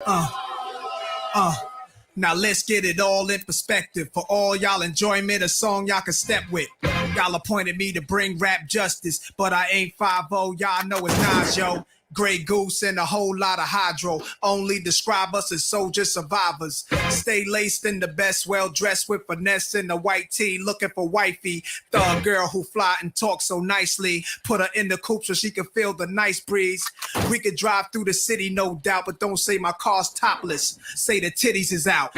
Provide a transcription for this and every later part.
Uh, uh. Now let's get it all in perspective. For all y'all enjoyment, a song y'all can step with. Y'all appointed me to bring rap justice, but I ain't 5-0, y'all know it's Nas, yo. Grey Goose and a whole lot of hydro. Only describe us as soldier survivors. Stay laced in the best, well dressed with finesse in the white tee, looking for wifey. Thug girl who fly and talk so nicely. Put her in the coupe so she can feel the nice breeze. We could drive through the city, no doubt, but don't say my car's topless. Say the titties is out.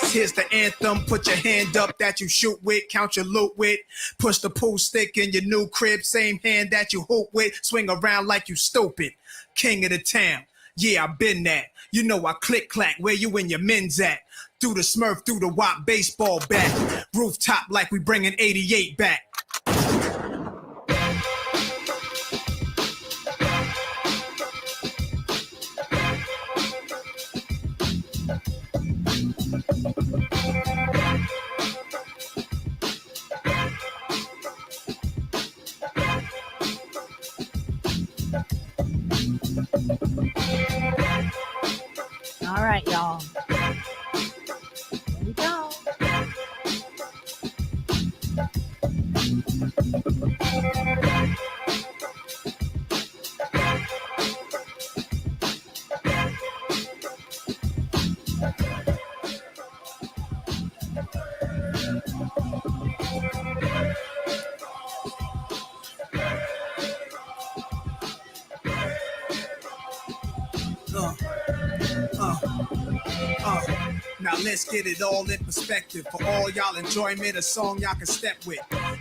Here's the anthem. Put your hand up that you shoot with, count your loot with. Push the pool stick in your new crib, same hand that you hoop with. Swing around like you stupid. King of the town. Yeah, I been that. You know I click clack. Where you and your men's at? Through the Smurf, through the Wop, baseball bat. Rooftop like we bringing 88 back. All right, y'all. Here we go. Now let's get it all in perspective. For all y'all enjoyment, a song y'all can step with.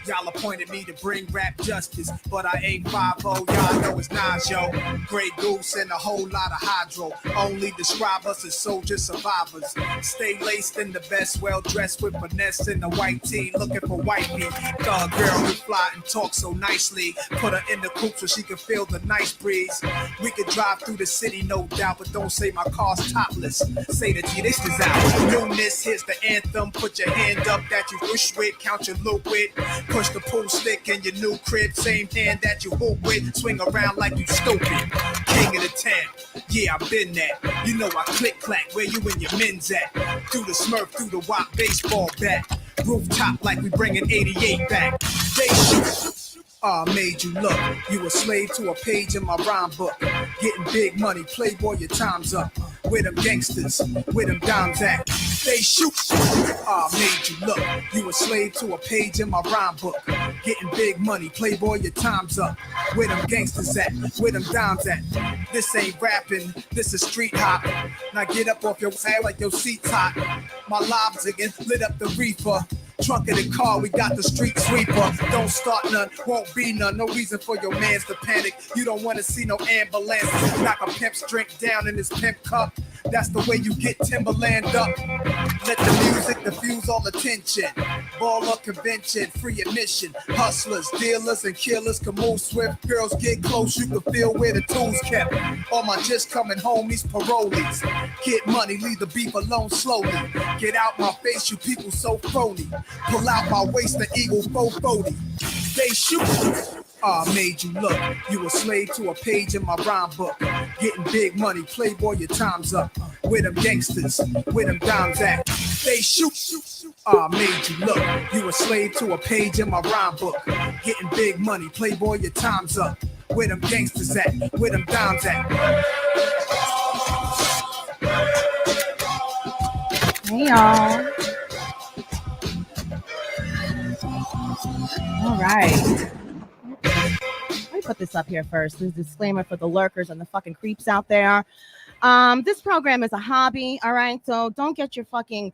Y'all appointed me to bring rap justice, but I ain't 5-0, y'all know it's Nas, yo. Grey Goose and a whole lot of hydro. Only describe us as soldier survivors. Stay laced in the best, well dressed with finesse in the white tee, looking for wifey. Thug girl who fly and talk so nicely. Put her in the coupe so she can feel the nice breeze. We could drive through the city, no doubt, but don't say my car's topless. Say the this is out. Newness, here's the anthem. Put your hand up that you wish with, count your loop with. Push the pool stick in your new crib, same hand that you hoop with. Swing around like you stupid. King of the town. Yeah, I been that. You know I click clack. Where you and your men's at? Through the Smurf, through the Wop, baseball bat. Rooftop like we bringing 88 back. They shoot. Made you look. You a slave to a page in my rhyme book. Getting big money, playboy, your time's up. Where them gangsters, where them dimes at? They shoot. Made you look. You a slave to a page in my rhyme book. Getting big money, playboy, your time's up. Where them gangsters at? Where them dimes at? This ain't rapping, this is street hop. Now get up off your ass like your seat's hot. My lobs again lit up the reefer. Trunk of the car, we got the street sweeper. Don't start none, won't be none. No reason for your mans to panic. You don't want to see no ambulance. Knock a pimp's drink down in his pimp cup. That's the way you get Timberland up. Let the music diffuse all attention. Baller convention, free admission. Hustlers, dealers, and killers can move swift. Girls get close, you can feel where the tools kept. All my just coming homies, parolees. Get money, leave the beef alone slowly. Get out my face, you people so phony. Pull out my waist, the eagle 440. They shoot. Made you look. You a slave to a page in my rhyme book. Getting big money, playboy, your time's up. Where them gangsters, where them dimes at? They shoot. Made you look. You a slave to a page in my rhyme book. Getting big money, playboy, your time's up. Where them gangsters at? Where them dimes at? Hey, y'all. All right. Let me put this up here first. This disclaimer for the lurkers and the fucking creeps out there. This program is a hobby, all right? So don't get your fucking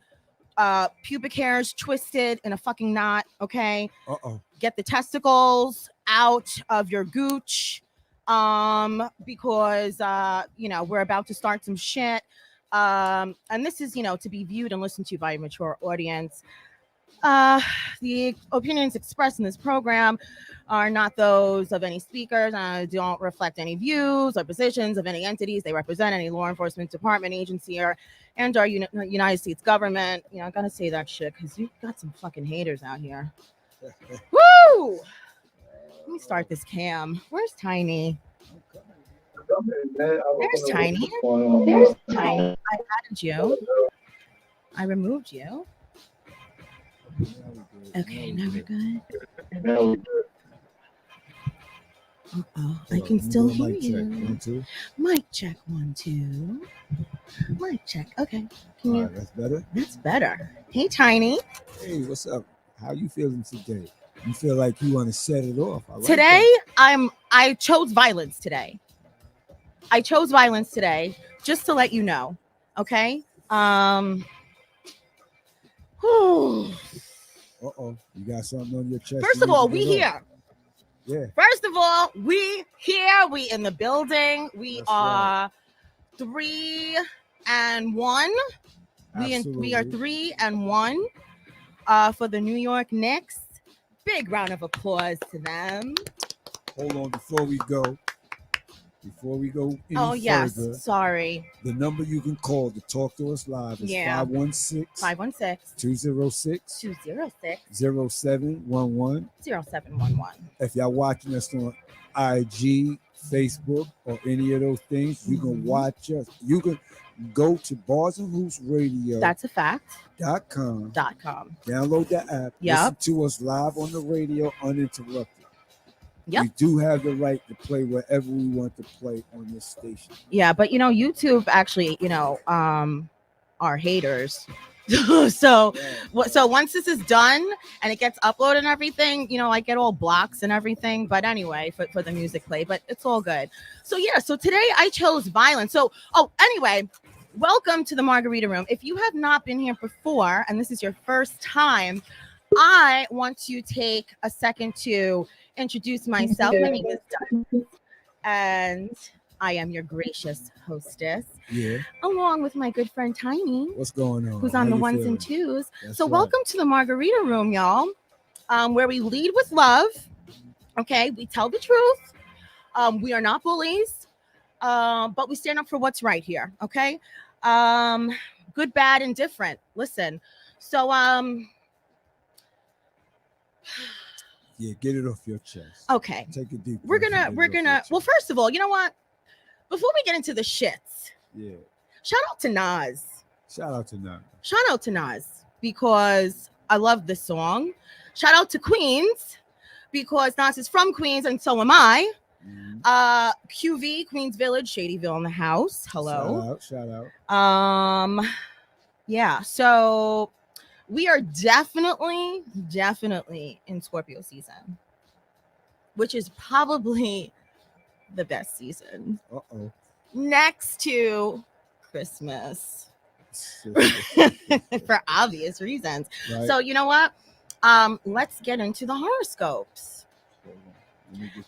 pubic hairs twisted in a fucking knot, okay? Uh-oh. Get the testicles out of your gooch, because we're about to start some shit. And this is, to be viewed and listened to by a mature audience. The opinions expressed in this program are not those of any speakers and don't reflect any views or positions of any entities they represent, any law enforcement department, agency, or our United States government. I gotta say that shit because you've got some fucking haters out here. Woo! Let me start this cam. Where's Tiny? There's Tiny. There's Tiny. I added you. I removed you. Okay, now we're good. Uh-oh, I can still hear you. 1, 2. Mic check 1, 2. Mic check. Okay. Can All you? right, that's better. That's better. Hey, Tiny. Hey, what's up? How you feeling today? You feel like you want to set it off? I like Today, that. I chose violence today. I chose violence today, just to let you know. Okay. Whew. Uh-oh, you got something on your chest. First you of need all, to we get here. off. Yeah. First of all, we here. We in the building. We That's are 3 and 1. We are Absolutely. 3 and 1 for the New York Knicks. Big round of applause to them. Hold on, before we go any yes, further, sorry. the number you can call to talk to us live is 516 206 0711. 0711. If y'all watching us on IG, Facebook, or any of those things, you can watch us. You can go to Bars and Hoops Radio. That's a fact. .com. Download the app. Yep. Listen to us live on the radio uninterrupted. Yep. We do have the right to play wherever we want to play on this station. Yeah, but YouTube actually, are haters. So once this is done and it gets uploaded and everything, I get all blocks and everything. But anyway, for the music play, but it's all good. So yeah, so today I chose violence. So anyway, welcome to the Margarita Room. If you have not been here before and this is your first time, I want to take a second to introduce myself. My name is Diane, and I am your gracious hostess. Yeah. Along with my good friend Tiny. What's going on? Who's on the ones and twos. That's so right. Welcome to the Margarita Room, y'all. Where we lead with love. Okay, we tell the truth. We are not bullies, but we stand up for what's right here. Okay, good, bad, and different. Listen, so yeah, get it off your chest. Okay, take a deep. We're gonna. Well, first of all, you know what? Before we get into the shits, yeah. Shout out to Nas. Shout out to Nas because I love this song. Shout out to Queens because Nas is from Queens and so am I. QV, Queens Village, Shadyville in the house. Hello. Shout out. Yeah. So we are definitely in Scorpio season, which is probably the best season. Uh-oh. Next to Christmas. For obvious reasons. Right. So you know what? Let's get into the horoscopes.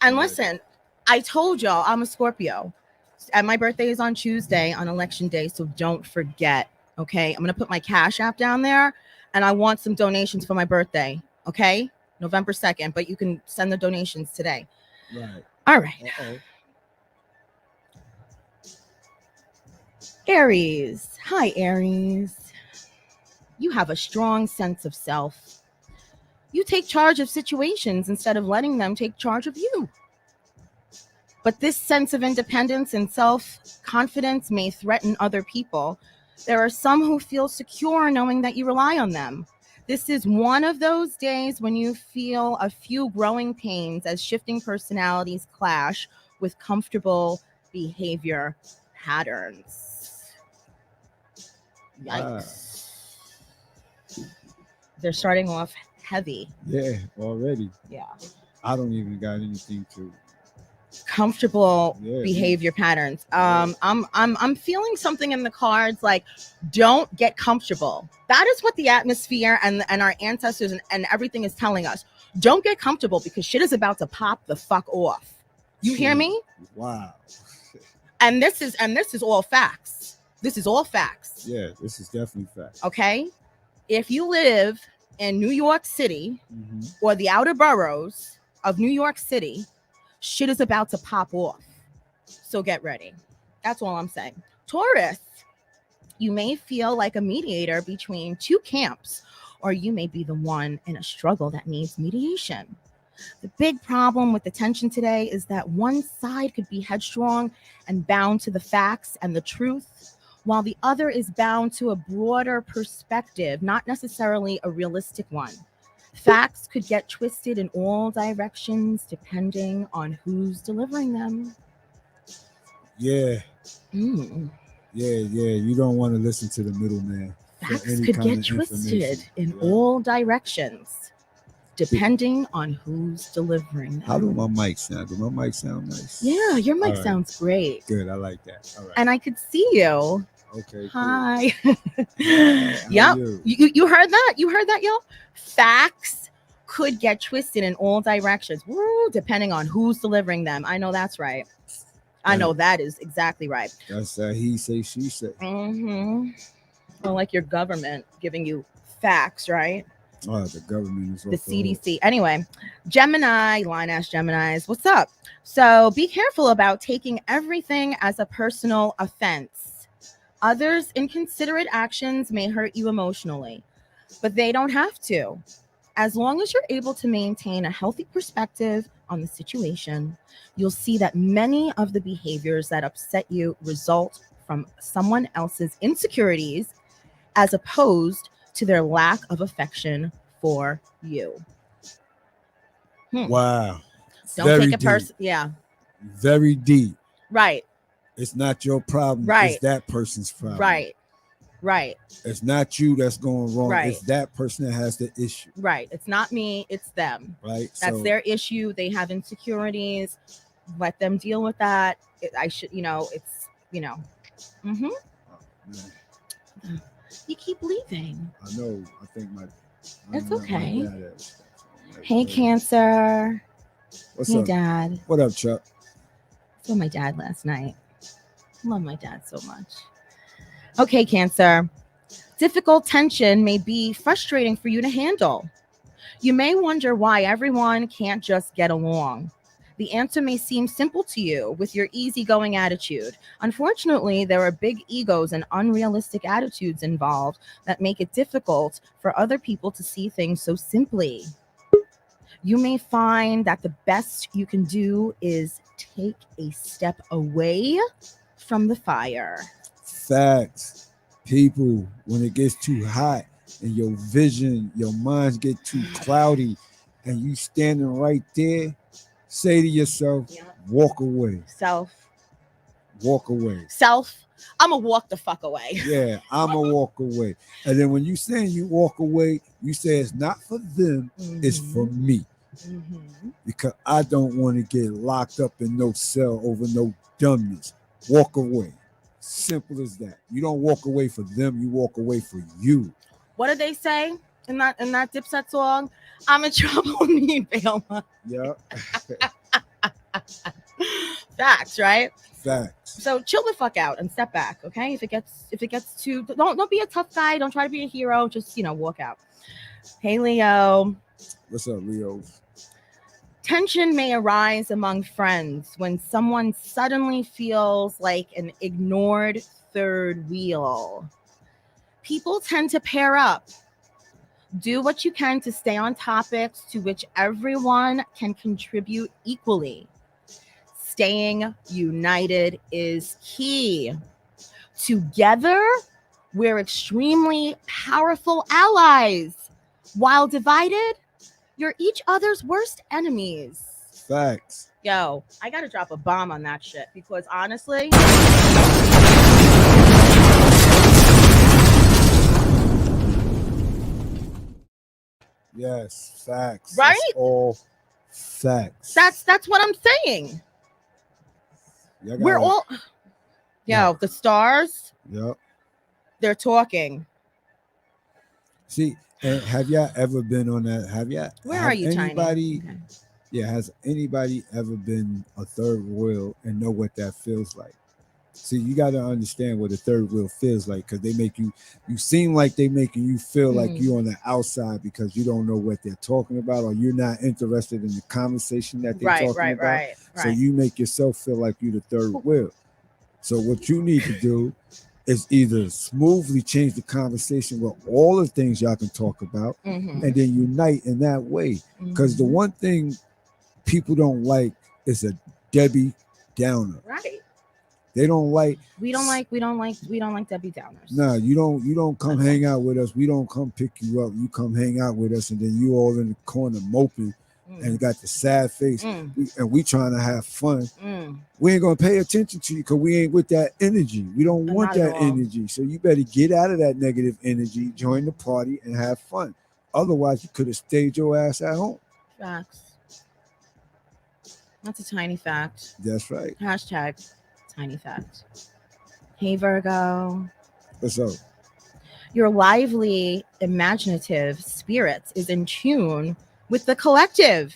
And listen, I told y'all I'm a Scorpio. And my birthday is on Tuesday on election day, so don't forget. Okay. I'm gonna put my Cash App down there and I want some donations for my birthday. Okay, November 2nd, but you can send the donations today. Right. All right. Uh-oh. Aries. Hi, Aries. You have a strong sense of self. You take charge of situations instead of letting them take charge of you. But this sense of independence and self-confidence may threaten other people. There are some who feel secure knowing that you rely on them. This is one of those days when you feel a few growing pains as shifting personalities clash with comfortable behavior patterns. Yikes. They're starting off heavy. Yeah, already. Yeah. I don't even got anything to comfortable behavior patterns. I'm feeling something in the cards like don't get comfortable. That is what the atmosphere and our ancestors and everything is telling us. Don't get comfortable because shit is about to pop the fuck off. You hear me? Wow. And this is all facts. This is all facts. Yeah, this is definitely facts. Okay? If you live in New York City or the outer boroughs of New York City, shit is about to pop off. So get ready. That's all I'm saying. Taurus, you may feel like a mediator between two camps, or you may be the one in a struggle that needs mediation. The big problem with the tension today is that one side could be headstrong and bound to the facts and the truth, while the other is bound to a broader perspective, not necessarily a realistic one. Facts could get twisted in all directions depending on who's delivering them. Yeah, Mm. yeah. You don't want to listen to the middleman. for Facts any could kind get of twisted information. in Yeah. all directions depending on who's delivering them. How do my mic sound? Do my mic sound nice? Yeah, your mic All right. sounds great. Good. I like that. All right. And I could see you. Okay. Hi. Cool. Hi, how Yep. you? You heard that? You heard that, yo? Facts could get twisted in all directions. Woo, depending on who's delivering them. I know that's right. I know that is exactly right. That's he say, she say. Mm-hmm. Well, like your government giving you facts, right? Oh, the government is The off the hook. CDC. Anyway, Gemini, line ass Geminis, what's up? So be careful about taking everything as a personal offense. Others' inconsiderate actions may hurt you emotionally, but they don't have to. As long as you're able to maintain a healthy perspective on the situation, you'll see that many of the behaviors that upset you result from someone else's insecurities as opposed to their lack of affection for you. Wow. Don't Very take it deep. personal. Yeah, Very deep. right, It's not your problem. Right. It's that person's problem. right, right, It's not you that's going wrong. Right. It's that person that has the issue. right. It's not me, it's them. Right. That's their issue. They have insecurities. Let them deal with that. I should, it's, mm-hmm. Man, You keep leaving. I know. I think my. It's my okay. dad is- Hey, Cancer. What's Hey, up? Dad. What up, Chuck? I saw my dad last night. I love my dad so much. Okay, Cancer. Difficult tension may be frustrating for you to handle. You may wonder why everyone can't just get along. The answer may seem simple to you with your easygoing attitude. Unfortunately, there are big egos and unrealistic attitudes involved that make it difficult for other people to see things so simply. You may find that the best you can do is take a step away from the fire. Facts. People, when it gets too hot and your vision, your minds get too cloudy, and you standing right there, say to yourself, Yeah. walk away. Walk away. I'm gonna walk the fuck away. Yeah, I'ma walk away. And then when you saying you walk away, you say it's not for them, it's for me. Mhm. Because I don't want to get locked up in no cell over no dumbness. Walk away. Simple as that. You don't walk away for them, you walk away for you. What did they say in that Dipset song? I'm in trouble, need bail money. Yeah. Facts, right? Facts. So chill the fuck out and step back, okay? If it gets too, don't be a tough guy. Don't try to be a hero. Just walk out. Hey, Leo. What's up, Leo? Tension may arise among friends when someone suddenly feels like an ignored third wheel. People tend to pair up. Do what you can to stay on topics to which everyone can contribute equally. Staying united is key. Together, we're extremely powerful allies. While divided, you're each other's worst enemies. Facts. Yo, I gotta drop a bomb on that shit because honestly, Yes, facts. Right? That's all facts. that's what I'm saying. We're all the stars, Yep. they're talking. See, and have y'all ever been on that? Where are you, anybody? Tiny? Okay. Yeah, has anybody ever been a third wheel and know what that feels like? See, you got to understand what a third wheel feels like because they make you seem like they making you feel like you're on the outside because you don't know what they're talking about or you're not interested in the conversation that they're talking about. Right. So you make yourself feel like you're the third wheel. So what you need to do is either smoothly change the conversation with all the things y'all can talk about Mhm. and then unite in that way. Because the one thing people don't like is a Debbie Downer. Right. They don't like. We don't like Debbie Downers. Nah, you don't come hang out with us. We don't come pick you up. You come hang out with us, and then you all in the corner moping and got the sad face. And we trying to have fun. We ain't gonna pay attention to you because we ain't with that energy. We don't want that energy. So you better get out of that negative energy, join the party, and have fun. Otherwise, you could have stayed your ass at home. Facts. That's a tiny fact. That's right. Hashtag tiny fact. Hey, Virgo. What's up? Your lively, imaginative spirit is in tune with the collective.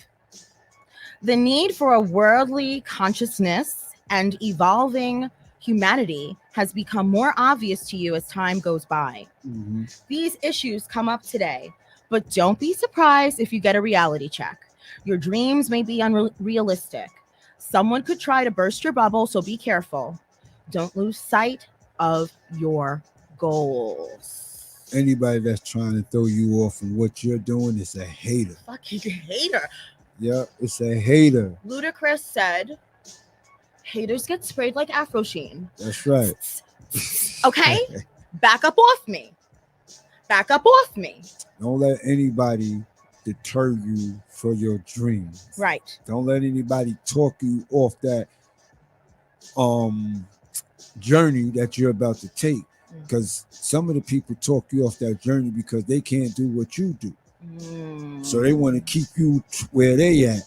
The need for a worldly consciousness and evolving humanity has become more obvious to you as time goes by. These issues come up today, but don't be surprised if you get a reality check. Your dreams may be unrealistic. Someone could try to burst your bubble, so be careful. Don't lose sight of your goals. Anybody that's trying to throw you off from what you're doing is a hater. Fucking hater. Yeah, it's a hater. Ludacris said, haters get sprayed like Afro Sheen. That's right. Okay? Back up off me. Back up off me. Don't let anybody deter you for your dreams. Right. Don't let anybody talk you off that journey that you're about to take. Because some of the people talk you off that journey because they can't do what you do. So they want to keep you where they at,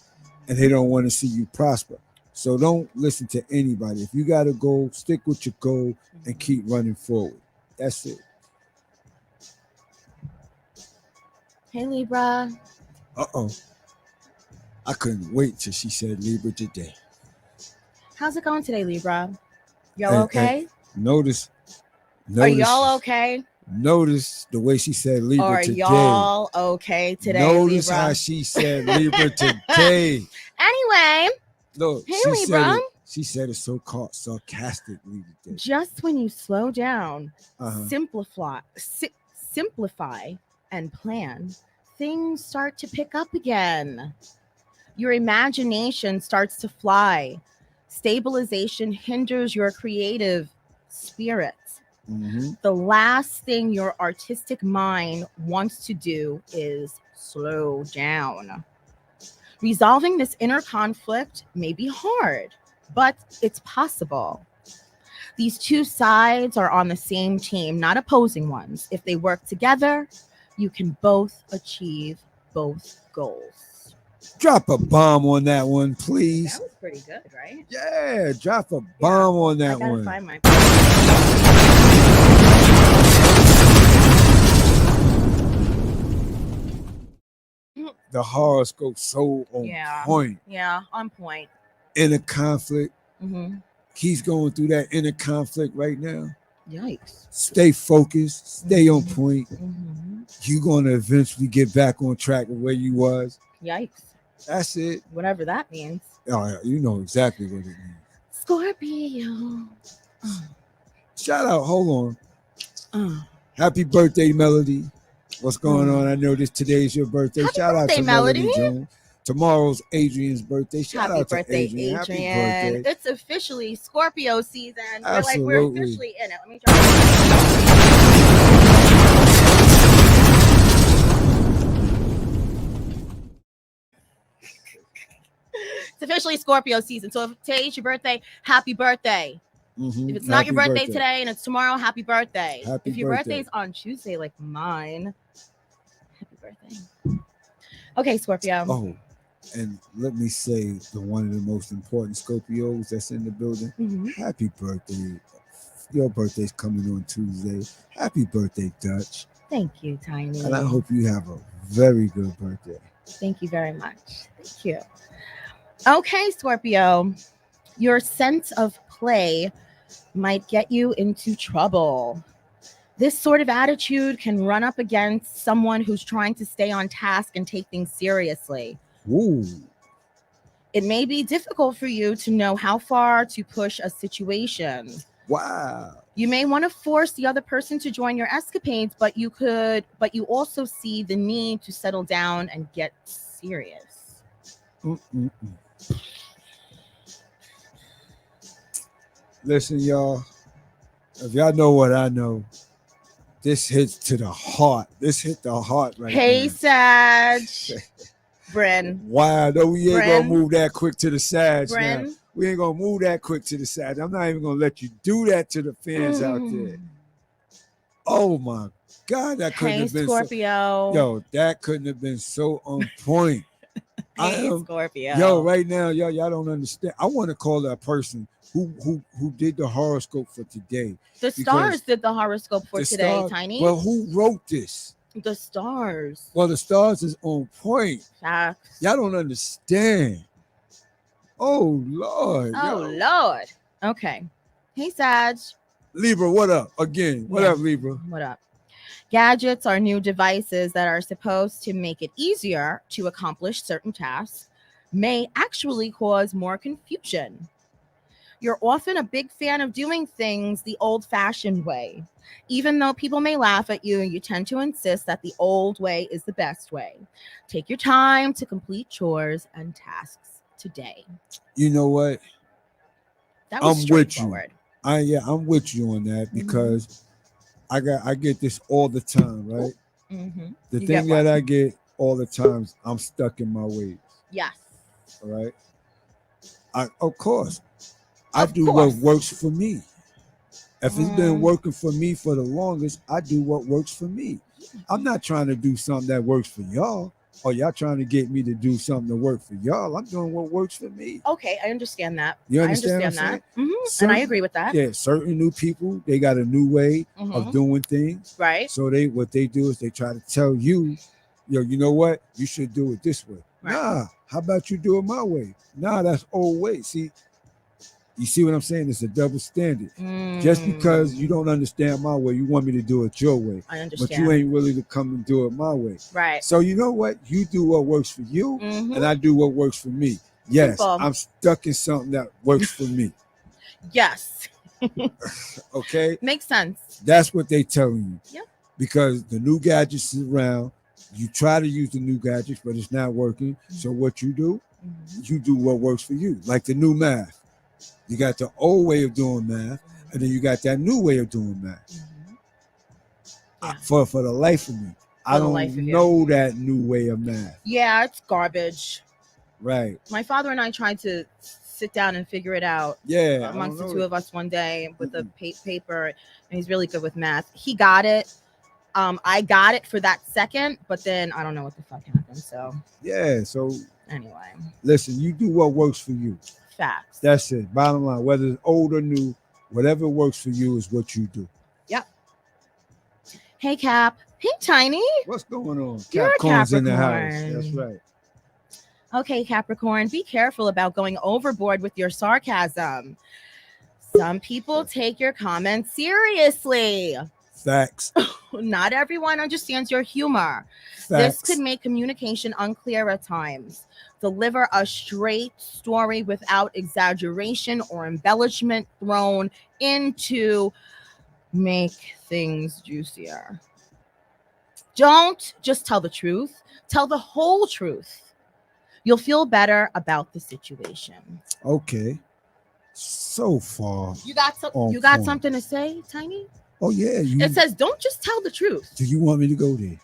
and they don't want to see you prosper. So don't listen to anybody. If you got to go, stick with your goal and keep running forward. That's it. Hey, Libra. Uh-oh. I couldn't wait till she said Libra today. How's it going today, Libra? Y'all okay? Notice. Are y'all okay? Notice the way she said Libra Are today. Y'all okay today, Notice Libra? how she said Libra today. Anyway. Look, hey, she Libra. She said it so sarcastically today. Just when you slow down, simplify, and plan, things start to pick up again. Your imagination starts to fly. Stabilization hinders your creative spirit. The last thing your artistic mind wants to do is slow down. Resolving this inner conflict may be hard, but it's possible. These two sides are on the same team, not opposing ones. If they work together, you can both achieve both goals. Drop a bomb on that one, please. That was pretty good, right? Yeah, drop a bomb on that I gotta one. find my The horoscope so on point. Yeah, on point. Inner conflict. He's going through that inner conflict right now. Yikes. Stay focused. Stay on point. You're going to eventually get back on track of where you was. Yikes. That's it. Whatever that means. Oh, yeah, you know exactly what it means. Scorpio. Shout out. Hold on. Happy birthday, Melody. What's going on? I know today's your birthday. Happy Shout birthday, out to Melody Jones. Tomorrow's Adrian's birthday. Shout out to Adrian. Happy birthday. It's officially Scorpio season. Absolutely. We're officially in it. Let me try. It's officially Scorpio season. So if today's your birthday, happy birthday. If it's not your birthday today and it's tomorrow, happy birthday. If your birthday's on Tuesday, like mine, happy birthday. Okay, Scorpio. Oh, and let me say one of the most important Scorpios that's in the building. Happy birthday. Your birthday's coming on Tuesday. Happy birthday, Dutch. Thank you, Tiny. And I hope you have a very good birthday. Thank you very much. Thank you. Okay, Scorpio. Your sense of play might get you into trouble. This sort of attitude can run up against someone who's trying to stay on task and take things seriously. Ooh. It may be difficult for you to know how far to push a situation. Wow. You may want to force the other person to join your escapades, but you also see the need to settle down and get serious. Mm-mm-mm. Listen, y'all. If y'all know what I know, this hits to the heart. This hit the heart right Hey, now. Sag. Bryn. Wow, no, we ain't gonna Bren. move that quick to the sides now. Bren. We ain't gonna move that quick to the side. I'm not even gonna let you do that to the fans out there. Oh my God, that couldn't Hey, have been Scorpio. so. Yo, that couldn't have been so on point. Hey, Scorpio. Yo, right now, y'all don't understand. I want to call that person who did the horoscope for today. The stars did the horoscope for today, stars, Tiny. Well, who wrote this? The stars. Well, the stars is on point. Facts. Y'all don't understand. Oh Lord. Oh, yo. Lord. Okay. Hey, Sag. Libra, what up? Again, what Yeah. up, Libra? What up? Gadgets are new devices that are supposed to make it easier to accomplish certain tasks, may actually cause more confusion. You're often a big fan of doing things the old fashioned way. Even though people may laugh at you, you tend to insist that the old way is the best way. Take your time to complete chores and tasks today. You know what? That was I'm with you. straightforward. I'm with you on that because I get this all the time, right? Mm-hmm. The You thing get what? that I get all the time is I'm stuck in my ways. Yes. All right. Of course, I Of do course. what works for me. If it's been working for me for the longest, I do what works for me. I'm not trying to do something that works for y'all, or y'all trying to get me to do something to work for y'all. I'm doing what works for me. Okay, I understand that. You I understand understand what I'm that. saying? And I agree with that. Yeah, certain new people, they got a new way of doing things. Right. So what they do is they try to tell you, you know what? You should do it this way. Right. Nah, how about you do it my way? Nah, that's old way. See, you see what I'm saying? It's a double standard. Just because you don't understand my way, you want me to do it your way. I understand. But you ain't willing to come and do it my way. Right. So you know what? You do what works for you, and I do what works for me. Yes, Simple. I'm stuck in something that works for me. Yes. Okay? Makes sense. That's what they telling you. Yep. Because the new gadgets is around. You try to use the new gadgets, but it's not working. So what you do? You do what works for you. Like the new math. You got the old way of doing math, and then you got that new way of doing math. Yeah. For the life of me, I don't know that new way of math. Yeah, it's garbage. Right. My father and I tried to sit down and figure it out. Yeah. Amongst the two of us one day with a paper, and he's really good with math. He got it. I got it for that second, but then I don't know what the fuck happened. So yeah. So anyway, listen, you do what works for you. Facts. That's it. Bottom line, whether it's old or new, whatever works for you is what you do. Yep. Hey, Cap. Hey, Tiny. What's going on? You're Capricorn's a in the house. Capricorn. That's right. Okay, Capricorn, be careful about going overboard with your sarcasm. Some people take your comments seriously. Facts. Not everyone understands your humor. Facts. This could make communication unclear at times. Deliver a straight story without exaggeration or embellishment thrown in to make things juicier. Don't just tell the truth. Tell the whole truth. You'll feel better about the situation. Okay. So far. You got something to say, Tiny? Oh yeah. It says don't just tell the truth. Do you want me to go there?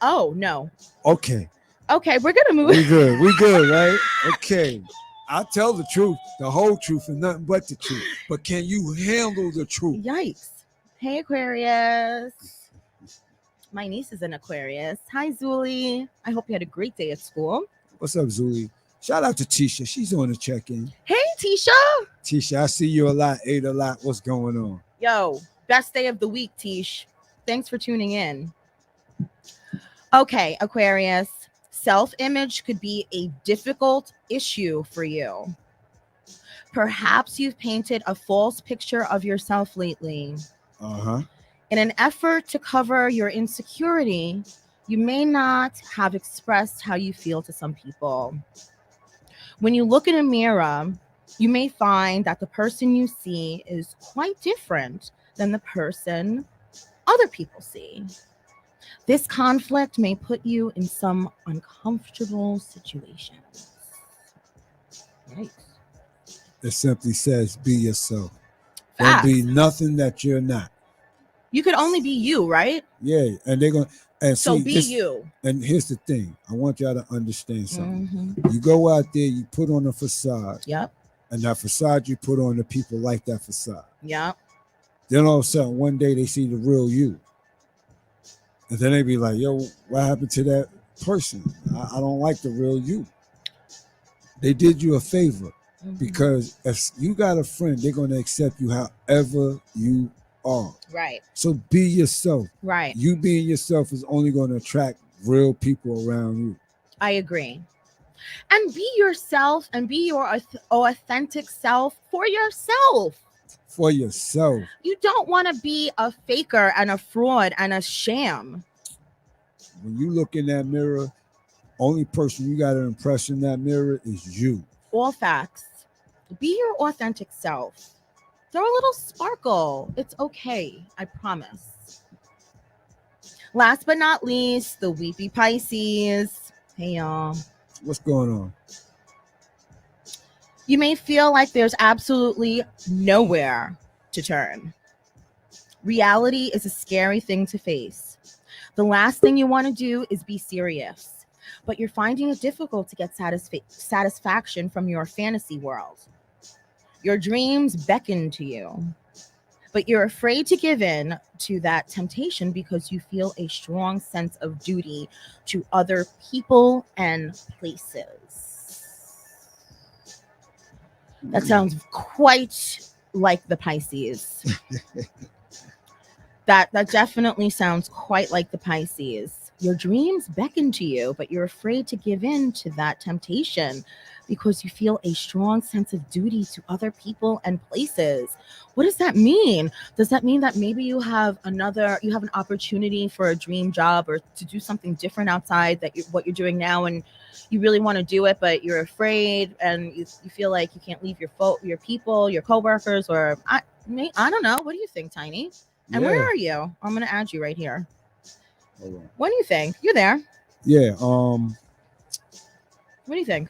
Oh no. Okay. Okay, we're gonna move. We good, right? Okay. I tell the truth, the whole truth, and nothing but the truth. But can you handle the truth? Yikes. Hey, Aquarius. My niece is an Aquarius. Hi, Zuli. I hope you had a great day at school. What's up, Zuli? Shout out to Tisha. She's on the check-in. Hey, Tisha. Tisha, I see you a lot, ate a lot. What's going on? Yo, best day of the week, Tish. Thanks for tuning in. Okay, Aquarius. Self-image could be a difficult issue for you. Perhaps you've painted a false picture of yourself lately. Uh-huh. In an effort to cover your insecurity, you may not have expressed how you feel to some people. When you look in a mirror, you may find that the person you see is quite different than the person other people see. This conflict may put you in some uncomfortable situations. Yikes. It simply says be yourself. Facts. Don't be nothing that you're not. You could only be you, right? Yeah, and they're gonna and So see be this. you. And here's the thing: I want y'all to understand something. Mhm. You go out there, you put on a facade, Yep. and that facade you put on, the people like that facade. Yep. Then all of a sudden, one day they see the real you, and then they be like, "Yo, what happened to that person? I don't like the real you." They did you a favor. Mhm. Because if you got a friend, they're going to accept you however you are. Right. So be yourself. Right. You being yourself is only going to attract real people around you. I agree. And be yourself and be your authentic self for yourself. For yourself. You don't want to be a faker and a fraud and a sham. When you look in that mirror, only person you got to impress in that mirror is you. All facts. Be your authentic self. Throw a little sparkle. It's okay. I promise. Last but not least, the weepy Pisces. Hey, y'all. What's going on? You may feel like there's absolutely nowhere to turn. Reality is a scary thing to face. The last thing you want to do is be serious, but you're finding it difficult to get satisfaction from your fantasy world. Your dreams beckon to you, but you're afraid to give in to that temptation because you feel a strong sense of duty to other people and places. That sounds quite like the Pisces. That definitely sounds quite like the Pisces. Your dreams beckon to you, but you're afraid to give in to that temptation because you feel a strong sense of duty to other people and places. What does that mean? Does that mean that maybe you have an opportunity for a dream job or to do something different outside what you're doing now, and you really want to do it, but you're afraid and you feel like you can't leave your people, your coworkers, or I don't know. What do you think, Tiny? And where are you? I'm going to add you right here. Hold on. What do you think? You're there. Yeah. What do you think?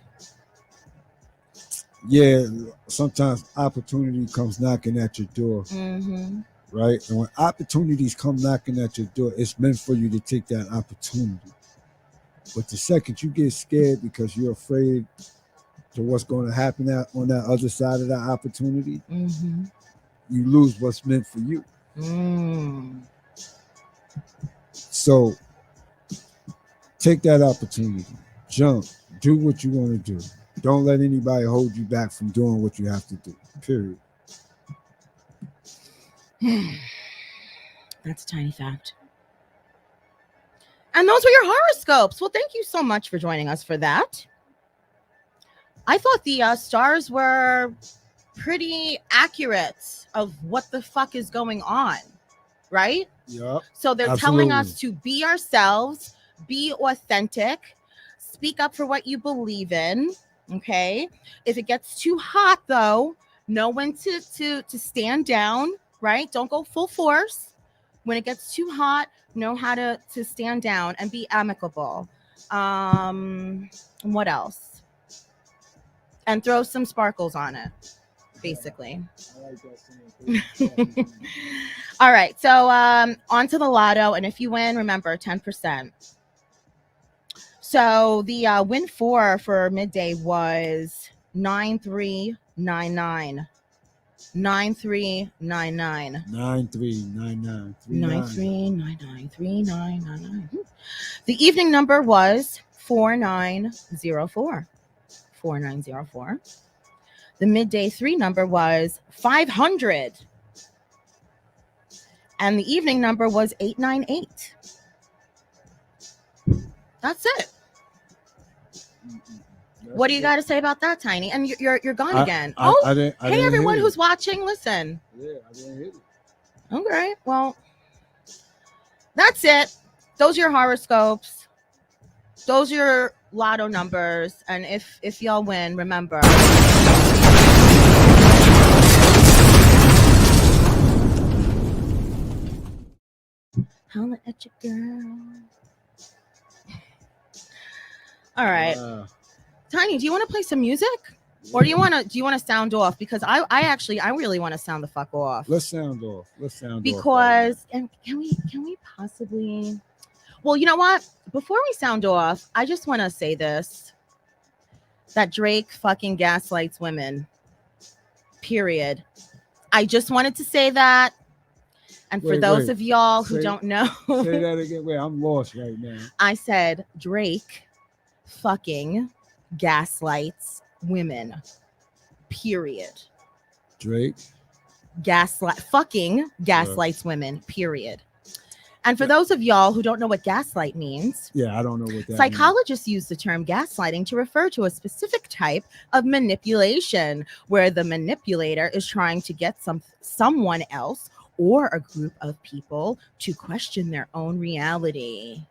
Yeah. Sometimes opportunity comes knocking at your door. Mm-hmm. Right? And when opportunities come knocking at your door, it's meant for you to take that opportunity. But the second you get scared because you're afraid to what's going to happen on that other side of that opportunity, Mm-hmm. you lose what's meant for you. Mm. So take that opportunity, jump, do what you want to do. Don't let anybody hold you back from doing what you have to do, period. That's a tiny fact. And those were your horoscopes. Well, thank you so much for joining us for that. I thought the stars were pretty accurate of what the fuck is going on, right? Yep. So they're telling us to be ourselves, be authentic, speak up for what you believe in. Okay. If it gets too hot, though, know when to stand down, right? Don't go full force. When it gets too hot, know how to stand down and be amicable. What else? And throw some sparkles on it, basically. I like that. All right. So on to the lotto. And if you win, remember 10%. So the win for midday was 9399. 9399. 9399. 9399. The evening number was 4904. 4904. The midday 3 number was 500. And the evening number was 898. That's it. What do you got to say about that, Tiny? And you're gone again. I didn't everyone who's watching, listen. Yeah, I didn't hit it. Okay, well, that's it. Those are your horoscopes. Those are your lotto numbers. And if y'all win, remember. Holla at your girl. All right. Wow. Tiny, do you want to play some music? Or do you want to sound off? Because I really want to sound the fuck off. Let's sound off. Because and can we possibly? Well, you know what? Before we sound off, I just want to say this: that Drake fucking gaslights women. Period. I just wanted to say that. And for those of y'all who don't know, say that again. Wait, I'm lost right now. I said Drake fucking gaslights women. Period. Drake gaslights women. Period. And for those of y'all who don't know what gaslight means, yeah, I don't know what that psychologists use the term gaslighting to refer to a specific type of manipulation where the manipulator is trying to get someone else or a group of people to question their own reality.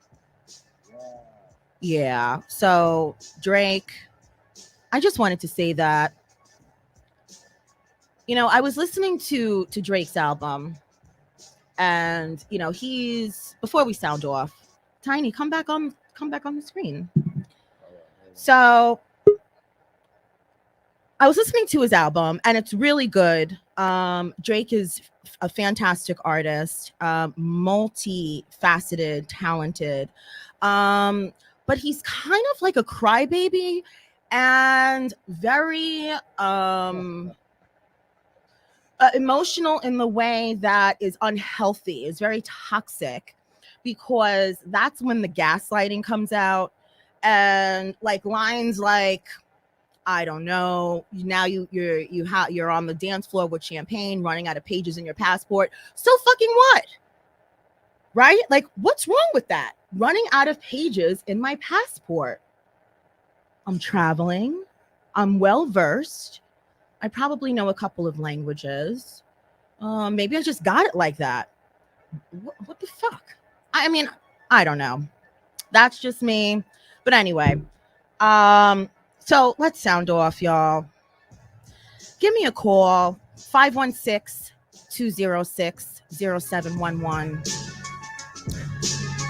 Yeah. So Drake, I just wanted to say that, you know, I was listening to Drake's album, and you know, before we sound off, Tiny, come back on the screen. So I was listening to his album, and it's really good. Drake is a fantastic artist, multifaceted, talented, but he's kind of like a crybaby and very emotional in the way that is unhealthy, is very toxic, because that's when the gaslighting comes out, and like lines like, I don't know, now you're on the dance floor with champagne, running out of pages in your passport. So fucking what? Right? Like, what's wrong with that? Running out of pages in my passport. I'm traveling. I'm well versed. I probably know a couple of languages. Maybe I just got it like that. What the fuck? I mean, I don't know. That's just me. But anyway, so let's sound off, y'all. Give me a call, 516-206-0711.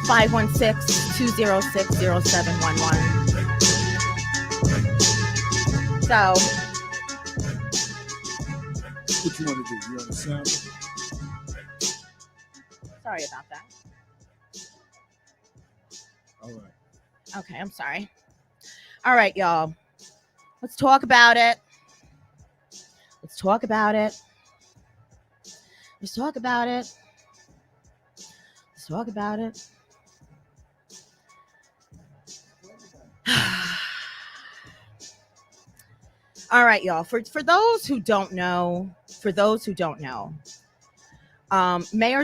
516-206-0711. So, what you want to do? You want to sound? Sorry about that. All right. Okay, I'm sorry. All right, y'all. Let's talk about it. Let's talk about it. Let's talk about it. Let's talk about it. All right, y'all. For those who don't know, Mayor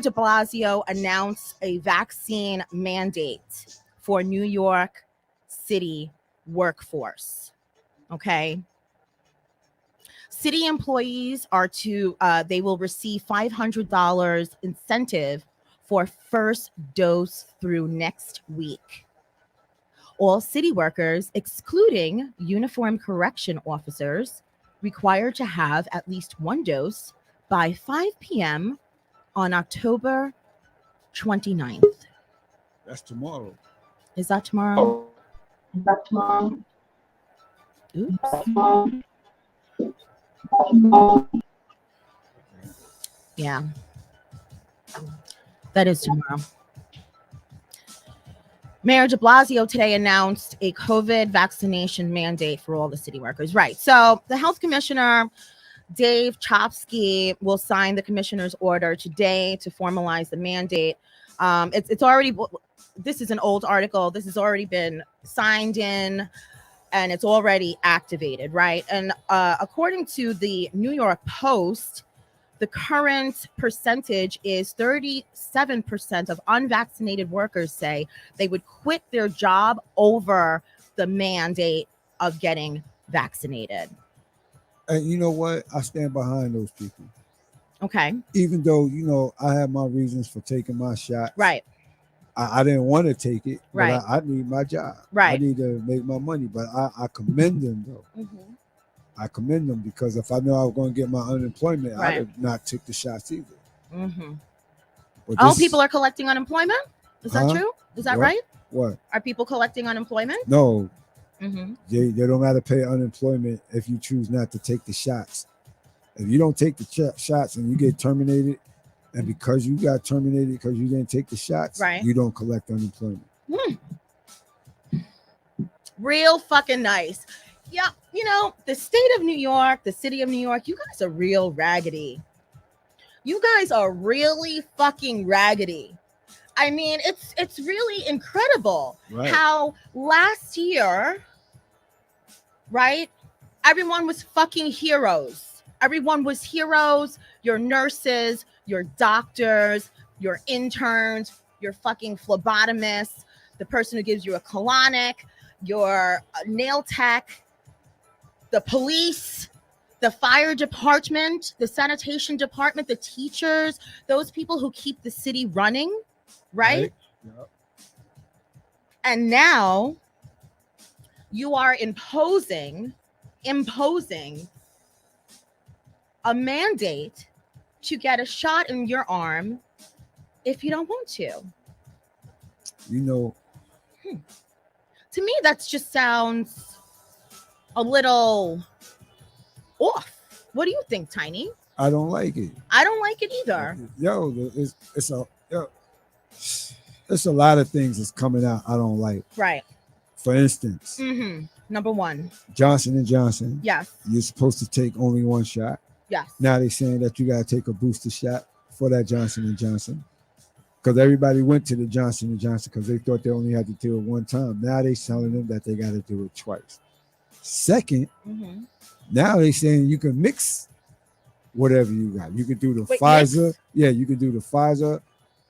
de Blasio announced a vaccine mandate for New York City workforce. Okay. City employees they will receive $500 incentive for first dose through next week. All city workers, excluding uniformed correction officers, required to have at least one dose by 5 p.m. on October 29th. That's tomorrow. Is that tomorrow? Oops. Yeah. That is tomorrow. Mayor de Blasio today announced a COVID vaccination mandate for all the city workers. Right. So the health commissioner, Dave Chopsky, will sign the commissioner's order today to formalize the mandate. It's already, this is an old article. This has already been signed in and it's already activated, right? And according to the New York Post, the current percentage is 37% of unvaccinated workers say they would quit their job over the mandate of getting vaccinated. And you know what? I stand behind those people. Okay. Even though, you know, I have my reasons for taking my shot. Right. I didn't want to take it, but right. I need my job. Right. I need to make my money, but I commend them, though. Mm-hmm. I commend them because if I know I was going to get my unemployment, right. I would not take the shots either. Mm-hmm. But Oh, this- people are collecting unemployment? Is that Huh? true? Is that What? right? What? Are people collecting unemployment? No, Mm-hmm. they don't got to pay unemployment if you choose not to take the shots. If you don't take the shots and you get terminated, and because you got terminated because you didn't take the shots, Right. you don't collect unemployment. Real fucking nice. Yeah, you know, the state of New York, the city of New York, you guys are real raggedy. You guys are really fucking raggedy. I mean, it's really incredible Right. how last year, right? Everyone was fucking heroes. Everyone was heroes. Your nurses, your doctors, your interns, your fucking phlebotomists, the person who gives you a colonic, your nail tech, the police, the fire department, the sanitation department, the teachers, those people who keep the city running, right? Yep. And now you are imposing a mandate to get a shot in your arm if you don't want to. You know, To me, that just sounds a little off. What do you think, Tiny? I don't like it. I don't like it either. Yo, it's a lot of things that's coming out I don't like. Right. For instance, Number one. Johnson and Johnson. Yes. You're supposed to take only one shot. Yes. Now they're saying that you got to take a booster shot for that Johnson and Johnson, because everybody went to the Johnson and Johnson because they thought they only had to do it one time. Now they're telling them that they got to do it twice. Second, now they're saying you can mix whatever you got. You can do the Pfizer. Mix? Yeah, you can do the Pfizer.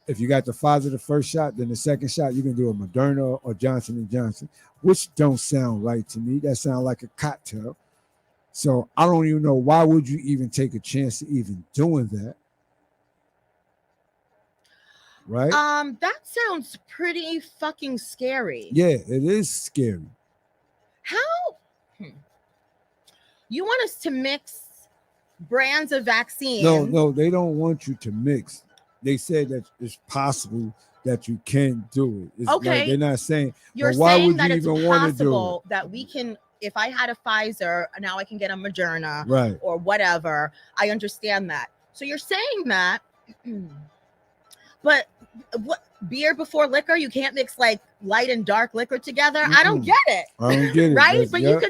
If you got the Pfizer the first shot, then the second shot you can do a Moderna or Johnson and Johnson, which don't sound right to me. That sounds like a cocktail. So I don't even know, why would you even take a chance to even doing that? Right? That sounds pretty fucking scary. Yeah, it is scary. How? You want us to mix brands of vaccine? No, they don't want you to mix. They said that it's possible that you can do it. It's Okay. like, they're not saying. You're but why saying would that you it's even want to do possible it? that we can, if I had a Pfizer, now I can get a Moderna Right. or whatever. I understand that. So you're saying that, but what, beer before liquor? You can't mix like light and dark liquor together. I don't get it. I don't get it. Right? But yeah.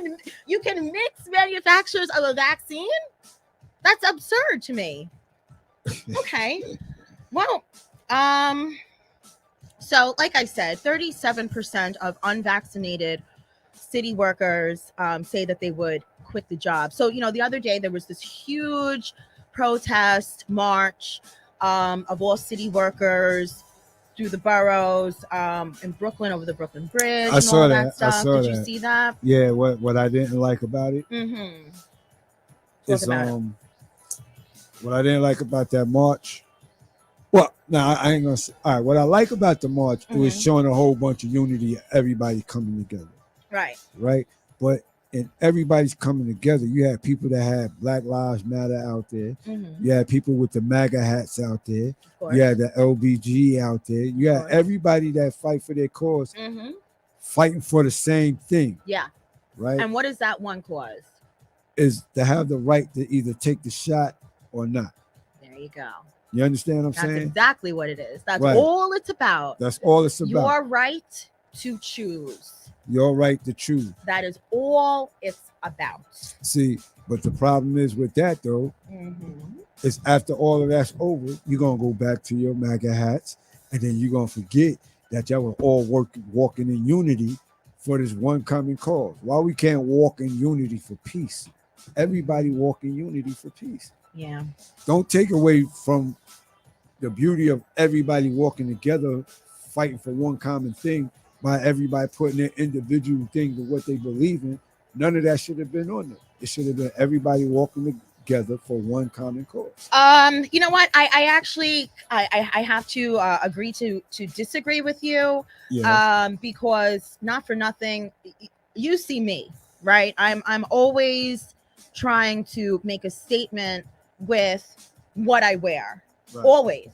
you can mix manufacturers of a vaccine. That's absurd to me. Okay. Well, so like I said, 37% of unvaccinated city workers say that they would quit the job. So, you know, the other day there was this huge protest march of all city workers through the boroughs in Brooklyn over the Brooklyn Bridge. I saw all that. Stuff. I saw Did that. you see that? Yeah. What I didn't like about it is about it. what I didn't like about that march. Well, no, I ain't gonna say. All right, what I like about the march, it was showing a whole bunch of unity, everybody coming together. Right. But in everybody's coming together, you had people that had Black Lives Matter out there. You had people with the MAGA hats out there. You had the LBG out there. You had everybody that fight for their cause, fighting for the same thing. Yeah. Right. And what is that one cause? Is to have the right to either take the shot or not. There you go. You understand what I'm That's saying? exactly what it is. That's Right. all it's about. That's all it's about. Your right to choose. Your right to choose. That is all it's about. See, but the problem is with that though, is after all of that's over, you're gonna go back to your MAGA hats, and then you're gonna forget that y'all were all walking in unity for this one common cause. Why we can't walk in unity for peace? Everybody walk in unity for peace. Yeah. Don't take away from the beauty of everybody walking together, fighting for one common thing by everybody putting their individual thing to what they believe in. None of that should have been on there. It should have been everybody walking together for one common cause. You know what? I actually have to agree to disagree with you. Yeah. Because not for nothing, you see me, right? I'm always trying to make a statement with what I wear. Right. Always.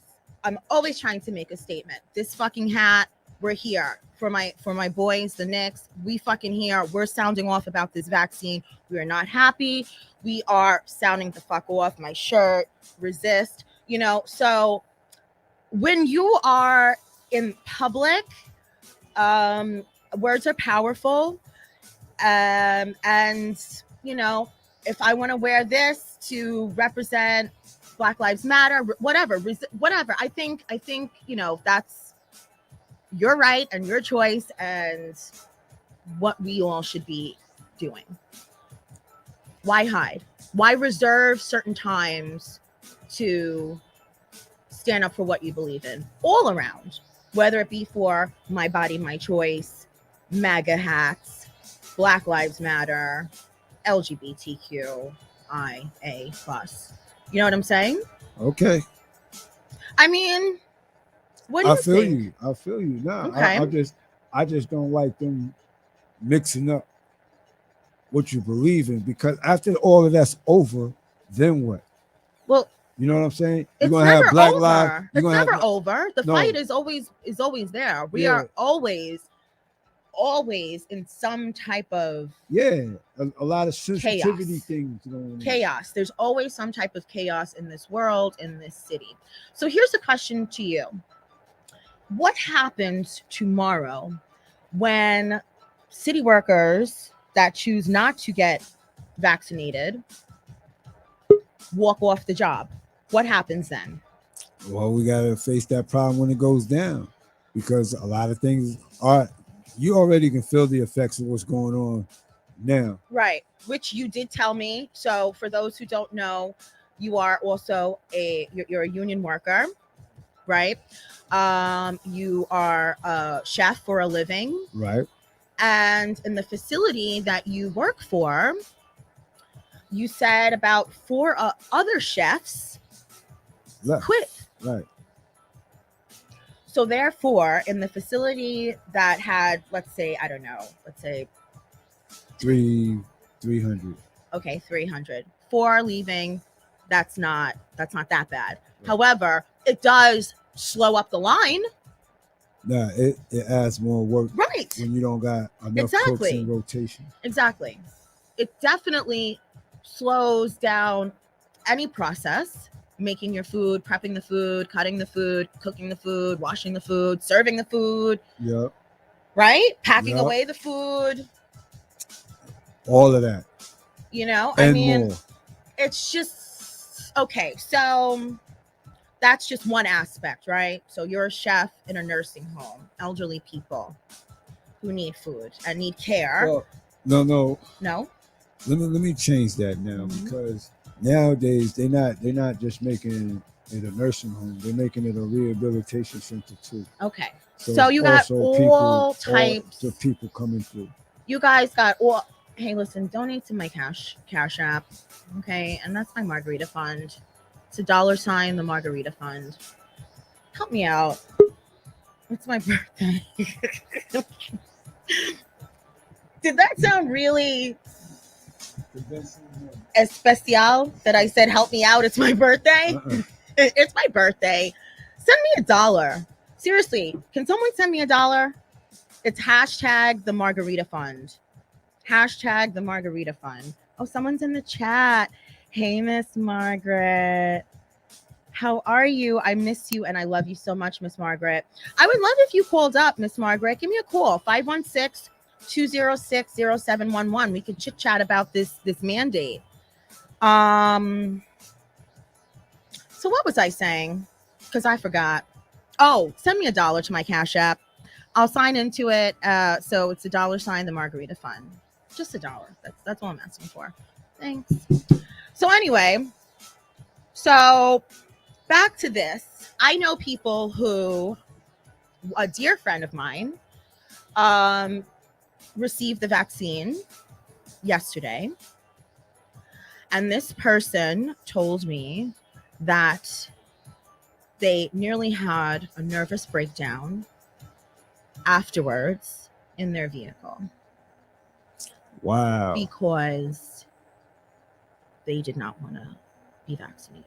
I'm always trying to make a statement. This fucking hat, we're here for my boys, the Knicks. We fucking here. We're sounding off about this vaccine. We are not happy. We are sounding the fuck off. My shirt, resist. So when you are in public, words are powerful. And if I want to wear this to represent Black Lives Matter, whatever, I think that's your right and your choice, and what we all should be doing. Why hide? Why reserve certain times to stand up for what you believe in all around, whether it be for my body, my choice, MAGA hats, Black Lives Matter, LGBTQIA+. You know what I'm saying? Okay. I mean, what do you think? I feel you. Nah, Okay. I just don't like them mixing up what you believe in, because after all of that's over, then what? Well, you know what I'm saying? You're it's gonna never have Black over. Lives. It's never over. The No. fight is always there. We are always in some type of a lot of sensitivity chaos. things going on. Chaos. There's always some type of chaos in this world, in this city. So here's a question to you. What happens tomorrow when city workers that choose not to get vaccinated walk off the job? What happens then? Well, we got to face that problem when it goes down, because a lot of things are, you already can feel the effects of what's going on now. Right, which you did tell me. So for those who don't know, you are also you're a union worker, right? You are a chef for a living. Right. And in the facility that you work for, you said about 4 other chefs quit. Right. So therefore, in the facility that had, let's say 300. Okay, 300. 4 leaving. That's not that bad. Right. However, it does slow up the line. Nah, it adds more work. Right. When you don't got enough cooks in rotation. Exactly. It definitely slows down any process. Making your food, prepping the food, cutting the food, cooking the food, washing the food, serving the food. Yep. Right? Packing away the food. All of that. And more. It's just okay. So that's just one aspect, right? So you're a chef in a nursing home, elderly people who need food and need care. Well, no. Let me change that now, because nowadays they're not just making it a nursing home; they're making it a rehabilitation center too. Okay, so you got all types of people coming through. You guys got all. Hey, listen, donate to my cash app, okay? And that's my margarita fund. It's $, the margarita fund. Help me out. It's my birthday. Did that sound really especial that I said help me out? It's my birthday. It's my birthday. Send me $1. Seriously, can someone send me $1? It's hashtag the margarita fund. Hashtag the margarita fund. Oh, someone's in the chat. Hey, Miss Margaret. How are you? I miss you and I love you so much, Miss Margaret. I would love if you called up, Miss Margaret. Give me a call, 516-206-0711. We could chit chat about this mandate. So what was I saying? Because I forgot. Oh, send me $1 to my Cash App. I'll sign into it. So it's $, the margarita fund. Just $1. That's all I'm asking for. Thanks. So anyway, back to this. I know people who, a dear friend of mine, received the vaccine yesterday. And this person told me that they nearly had a nervous breakdown afterwards in their vehicle. Wow. Because they did not want to be vaccinated.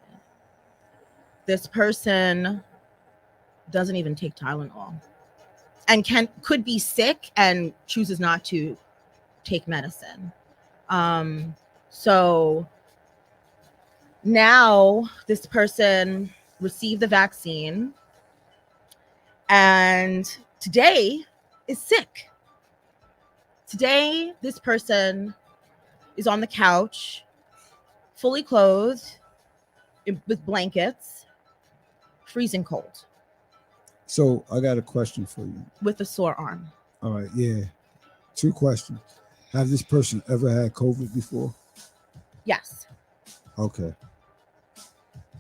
This person doesn't even take Tylenol and could be sick and chooses not to take medicine. So now this person received the vaccine and today is sick. Today, this person is on the couch, fully clothed with blankets, freezing cold, So I got a question for you. with a sore arm. All right, yeah. 2 questions. Have this person ever had COVID before? Yes. Okay.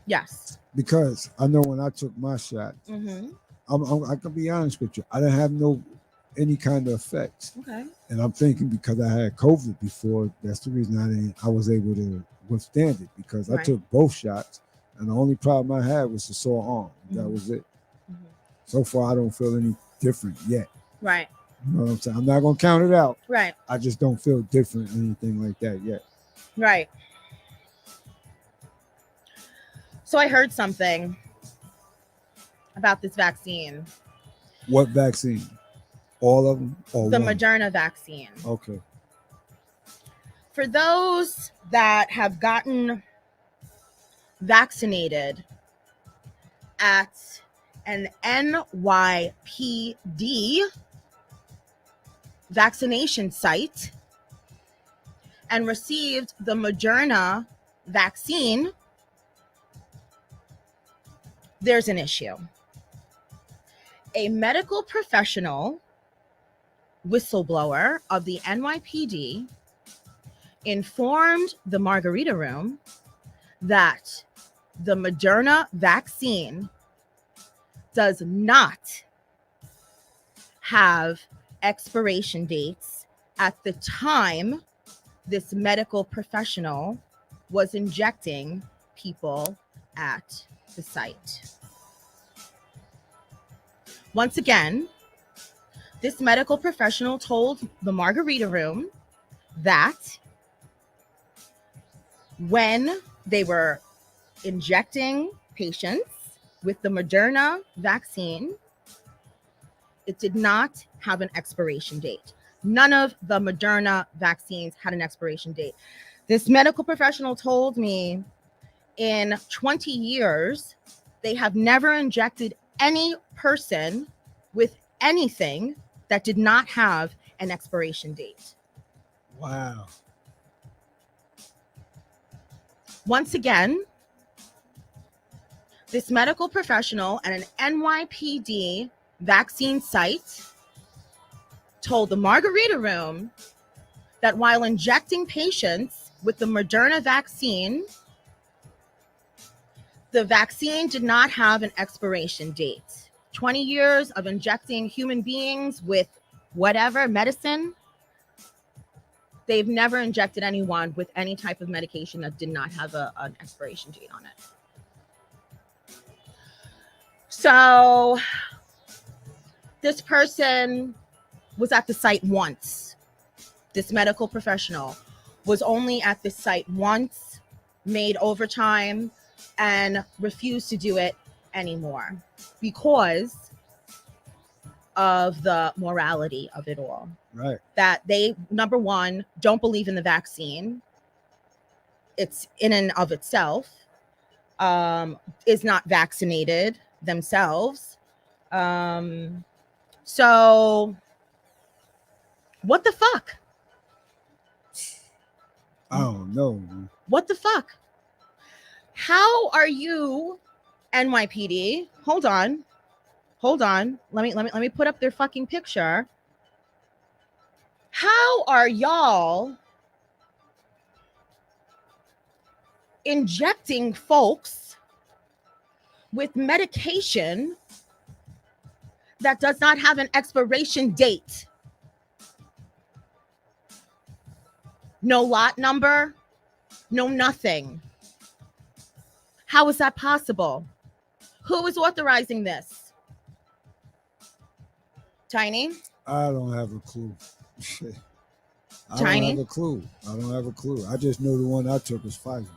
Yes. Because I know when I took my shot, Mm-hmm. I can be honest with you, I didn't have any kind of effects. Okay. And I'm thinking because I had COVID before, that's the reason I was able to withstand it, because I Right. took both shots and the only problem I had was the sore arm. That Mhm. was it. Mhm. So far, I don't feel any different yet. Right. You know what I'm saying? I'm not going to count it out. Right. I just don't feel different, anything like that yet. Right. So I heard something about this vaccine, What vaccine? All of them? Or the one? Moderna vaccine. Okay. For those that have gotten vaccinated at an NYPD vaccination site and received the Moderna vaccine, there's an issue. A medical professional whistleblower of the NYPD informed the Margarita Room that the Moderna vaccine does not have expiration dates at the time this medical professional was injecting people at the site. Once again, this medical professional told the Margarita Room that when they were injecting patients with the Moderna vaccine, it did not have an expiration date. None of the Moderna vaccines had an expiration date. This medical professional told me in 20 years, they have never injected any person with anything that did not have an expiration date. Wow. Once again, this medical professional at an NYPD vaccine site told the Margarita Room that while injecting patients with the Moderna vaccine, the vaccine did not have an expiration date. 20 years of injecting human beings with whatever medicine, they've never injected anyone with any type of medication that did not have an expiration date on it. So this person was at the site once. This medical professional was only at the site once, made overtime, and refused to do it anymore because of the morality of it all. Right. That they, number one, don't believe in the vaccine. It's in and of itself, is not vaccinated themselves. So what the fuck? I don't know, man. What the fuck? How are you, NYPD? Hold on. Let me put up their fucking picture. How are y'all injecting folks with medication that does not have an expiration date? No lot number, no nothing. How is that possible? Who is authorizing this? Tiny? I don't have a clue. I Tiny? don't have a clue. I just know the one I took was Pfizer.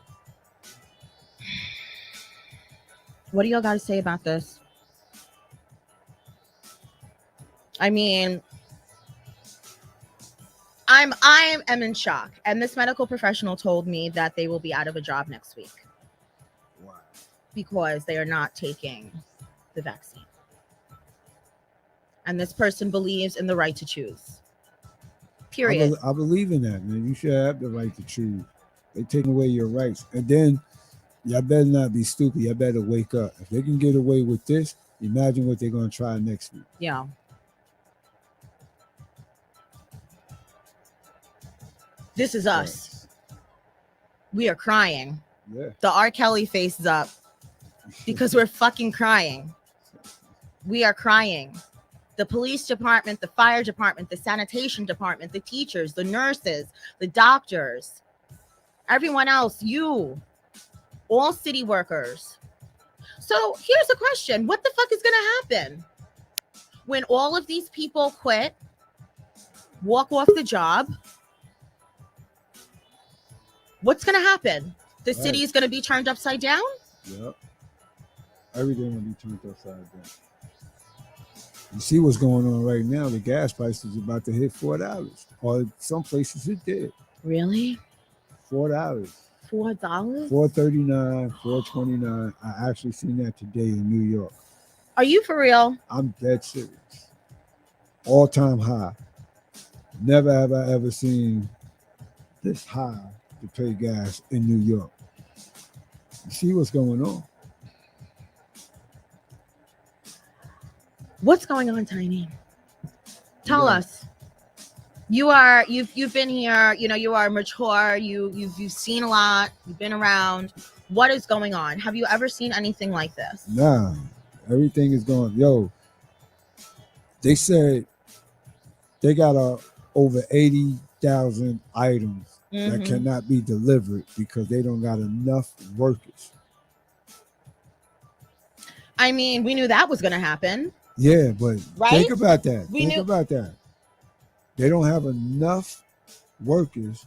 What do y'all got to say about this? I mean, I am in shock. And this medical professional told me that they will be out of a job next week. Wow. Because they are not taking the vaccine. And this person believes in the right to choose. Period. I believe in that, man. You should have the right to choose. They taking away your rights. And then y'all better not be stupid. Y'all better wake up. If they can get away with this, imagine what they're going to try next week. Yeah. This is us. We are crying. Yeah. The R. Kelly face is up because we're fucking crying. We are crying. The police department, the fire department, the sanitation department, the teachers, the nurses, the doctors, everyone else, you, all city workers. So here's the question. What the fuck is going to happen when all of these people quit, walk off the job? What's going to happen? The city is going to be turned upside down? Yep. Everything will be turned upside down. You see what's going on right now. The gas price is about to hit $4. Or some places it did. Really? $4. $4? $4.39, $4.29. I actually seen that today in New York. Are you for real? I'm dead serious. All-time high. Never have I ever seen this high to pay gas in New York. You see what's going on? What's going on, Tiny? Tell us. You've been here, you know, you are mature, you've seen a lot, you've been around. What is going on? Have you ever seen anything like this? Nah. Everything is going. Yo, they said they got over 80,000 items that cannot be delivered because they don't got enough workers. I mean, we knew that was going to happen. Yeah, but right? Think about that. Think about that. They don't have enough workers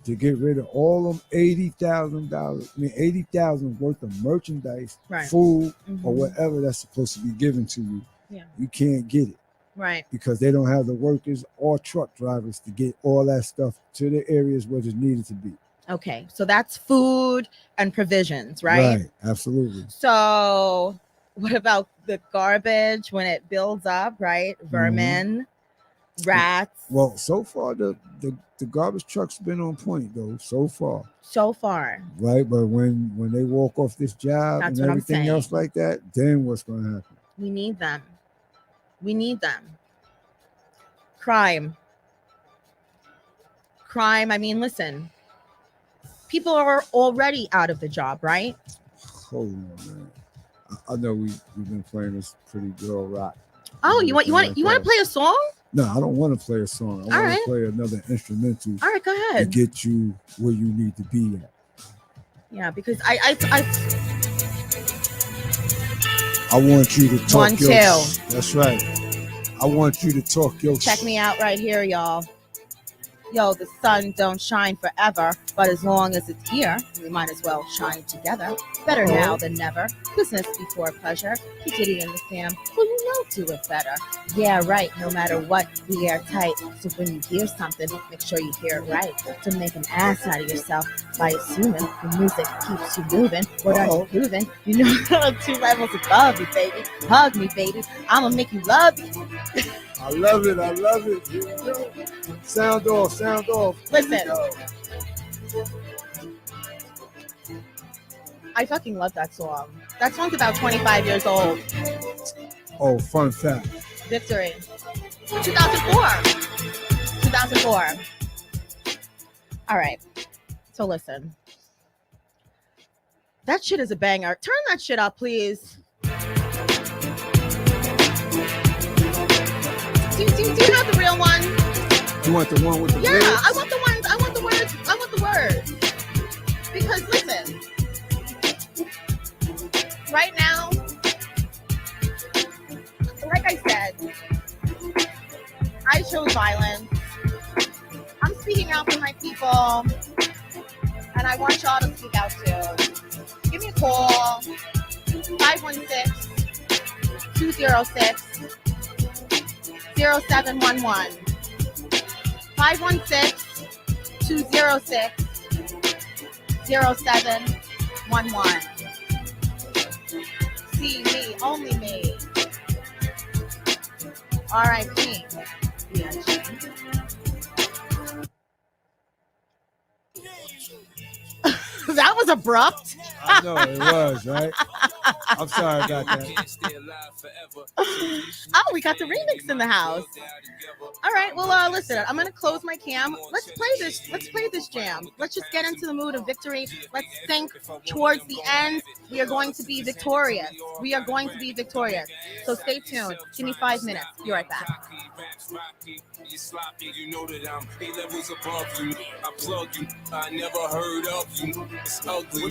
to get rid of all them $80,000. I mean, $80,000 worth of merchandise, food, or whatever that's supposed to be given to you. Yeah, you can't get it. Right. Because they don't have the workers or truck drivers to get all that stuff to the areas where it's needed to be. Okay, so that's food and provisions, right? Right, absolutely. So what about the garbage when it builds up, right? Vermin, rats. Well, so far the garbage truck's been on point though. So far. Right, but when they walk off this job and everything else like that, then what's going to happen? We need them. Crime. I mean, listen. People are already out of the job, right? Hold on, man. I know we've been playing this pretty girl rock. Oh, you want to play a song? No, I don't want to play a song. I want to play another instrumental. All right, go ahead. To get you where you need to be at. Yeah, because I want you to talk. 1, 2. That's right. I want you to talk your. Check me out right here, y'all. Yo, the sun don't shine forever, but as long as it's here, we might as well shine together. Better now than never. Business before pleasure. P. Diddy and the fam, well, you know, do it better. Yeah, right. No matter what, we are tight. So when you hear something, make sure you hear it right. Don't make an ass out of yourself by assuming the music keeps you moving. What are you proving? You know, 2 levels above me, baby. Hug me, baby. I'ma make you love me. I love it. Here we go. Sound off. Listen. I fucking love that song. That song's about 25 years old. Oh, fun fact. Victory. 2004. All right. So listen. That shit is a banger. Turn that shit up, please. Do you have the real one? You want the one with the words? Yeah, I want the ones. I want the words. Because listen, right now, like I said, I chose violence. I'm speaking out for my people, and I want y'all to speak out too. Give me a call, 516-206 0711. 516-206-0711. See me, only me. R.I.P. Yeah. That was abrupt. I know it was, right? I'm sorry about that. Oh, we got the remix in the house. All right, well, listen, I'm gonna close my cam. Let's play this jam. Let's just get into the mood of victory. Let's think towards the end. We are going to be victorious. So stay tuned. Give me 5 minutes. Be right back. You sloppy, you know that I'm 8 levels above you. I plug you, I never heard of you. It's ugly.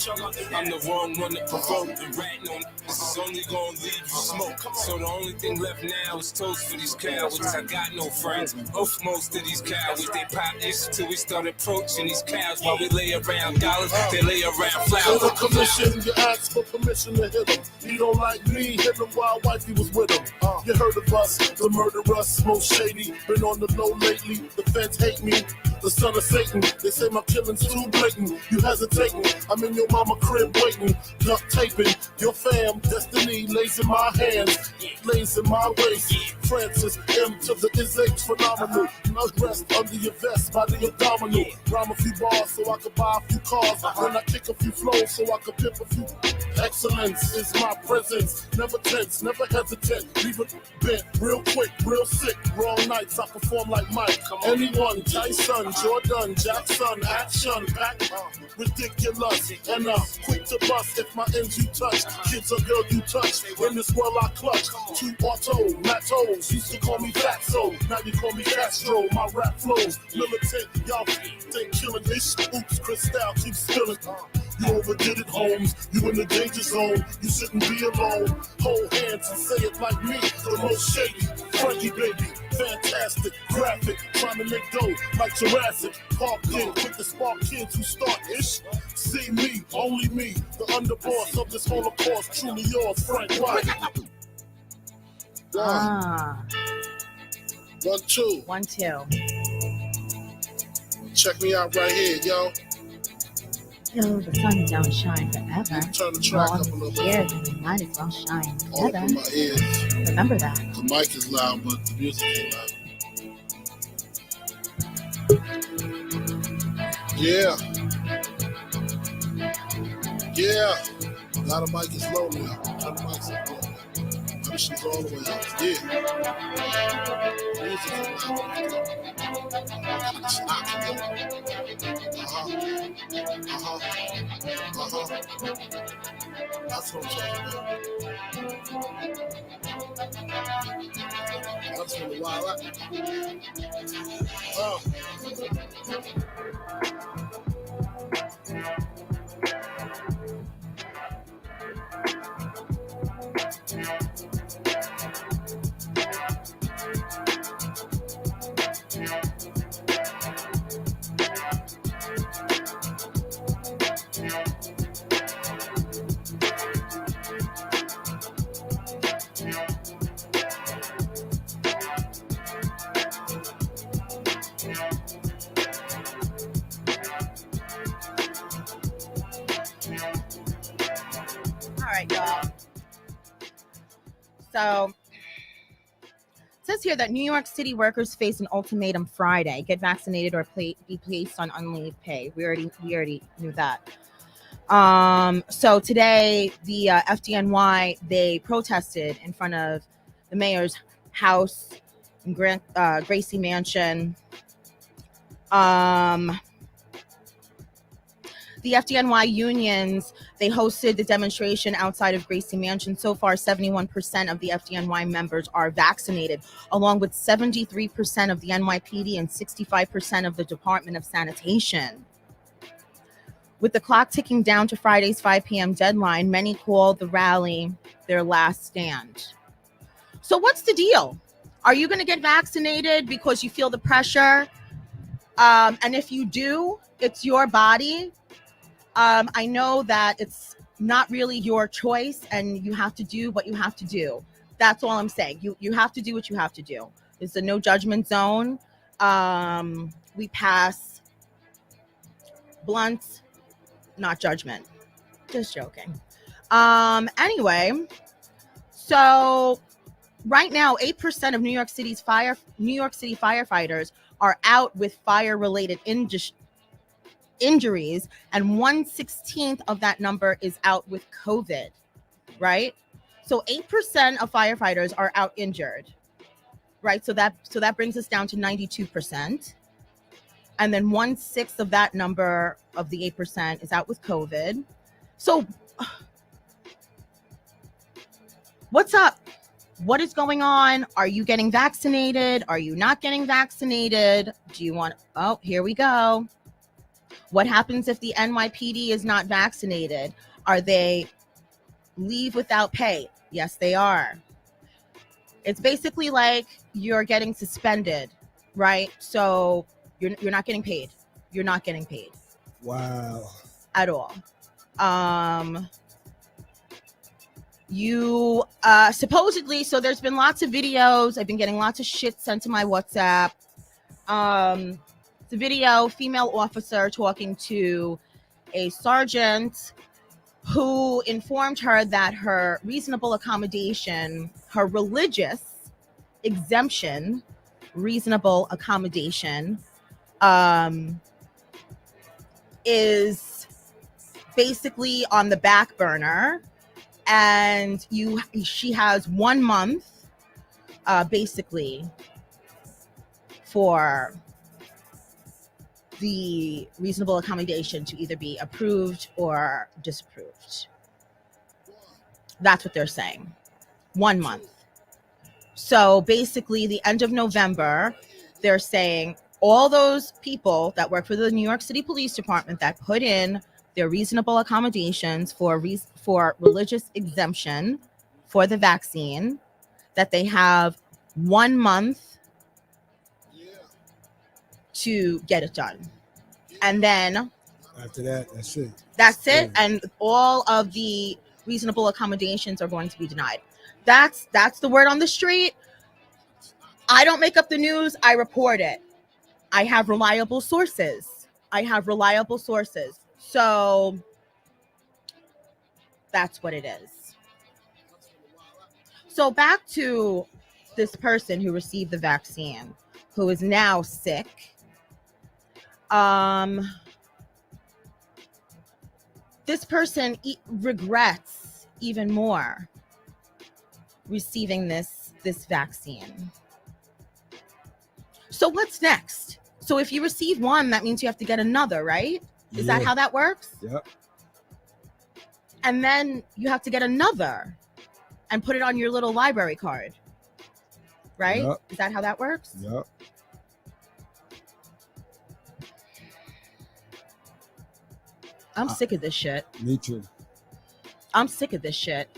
I'm the wrong one to provoke. And ratting on this is only gonna leave you smoke. So the only thing left now is toast for these cowards. I got no friends. Off most of these cowards. They pop this till we start approaching these cows. While we lay around dollars, they lay around flowers. In a commission, you ask for permission to hit him. He don't like me, hit him while wifey was with him. You heard of us, the murderous, most shady. Been on the low lately, the feds hate me. The son of Satan, they say my killing's too blatant. You hesitating, I'm in your mama crib waiting. Duct taping, your fam, destiny lays in my hands, lays in my waist. Francis, M to the is H phenomenal. Not rest under your vest, by the abdominal. Rhyme a few bars so I could buy a few cars. Then I kick a few flows so I could pimp a few. Excellence is my presence, never tense, never hesitant. Leave it bent, real quick, real sick. Wrong nights, I perform like Mike. Anyone, Tyson, Jordan, Jackson, action, back, ridiculous. And I'm quick to bust if my ends you touch. Kids or girl you touch, in this world I clutch. Two auto, Matos, used to call me Fatso. Now you call me Castro, my rap flows. Militant, y'all think killing this. Oops, Cristal keeps spilling. You overdid it, Holmes. You in the danger zone. You shouldn't be alone. Hold hands and say it like me. The most shady, Frankie baby, fantastic, graphic, trying to make dough like Jurassic. Park in, quick to spark kids who start ish. See me, only me, the underboss of this holocaust. Truly yours, Frank White. Ah. 1, 2. 1, 2. Check me out right here, yo. Yo, the sun don't shine forever. Turn the track Well, up a little bit. here, then we might as well shine All up together. in my ears. Remember that. The mic is loud, but the music ain't loud. Yeah. Yeah. Now the mic is low now. Turn the mic up low. My shit's all the way up. Yeah. Music is loud. It's knocking though. That's what I'm talking about. That's when the wild out. So it says here that New York City workers face an ultimatum Friday: get vaccinated or be placed on unleave pay. We already knew that. So today the FDNY, they protested in front of the mayor's house in Gracie Mansion. The FDNY unions, they hosted the demonstration outside of Gracie Mansion. So far, 71% of the FDNY members are vaccinated, along with 73% of the NYPD and 65% of the Department of Sanitation. With the clock ticking down to Friday's 5 p.m. deadline, many call the rally their last stand. So what's the deal? Are you going to get vaccinated because you feel the pressure? And if you do, it's your body. I know that it's not really your choice and you have to do what you have to do. That's all I'm saying. You have to do what you have to do. It's a no judgment zone. We pass blunts, not judgment. Just joking. Anyway, so right now, 8% of New York City firefighters are out with fire-related injuries, and 1/16 of that number is out with COVID, right? So 8% of firefighters are out injured, right? So that brings us down to 92%. And then 1/6 of that number of the 8% is out with COVID. So what's up? What is going on? Are you getting vaccinated? Are you not getting vaccinated? Do you want, oh, here we go. What happens if the NYPD is not vaccinated? Are they leave without pay? Yes, they are. It's basically like you're getting suspended, right? So you're not getting paid. You're not getting paid. Wow. At all. You supposedly, so there's been lots of videos. I've been getting lots of shit sent to my WhatsApp. The video, female officer talking to a sergeant who informed her that her reasonable accommodation, her religious exemption, reasonable accommodation, is basically on the back burner, and she has 1 month basically for the reasonable accommodation to either be approved or disapproved. That's what they're saying. 1 month. So basically the end of November, they're saying all those people that work for the New York City Police Department that put in their reasonable accommodations for religious exemption for the vaccine, that they have 1 month to get it done. And then after that, that's it. That's it. And all of the reasonable accommodations are going to be denied. That's the word on the street. I don't make up the news. I report it. I have reliable sources. So that's what it is. So back to this person who received the vaccine, who is now sick. This person regrets even more receiving this vaccine. So what's next? So if you receive one, that means you have to get another, right? Is that how that works? Yep. And then you have to get another and put it on your little library card, right? Yep. Is that how that works? Yep. I'm sick of this shit. Me too. I'm sick of this shit.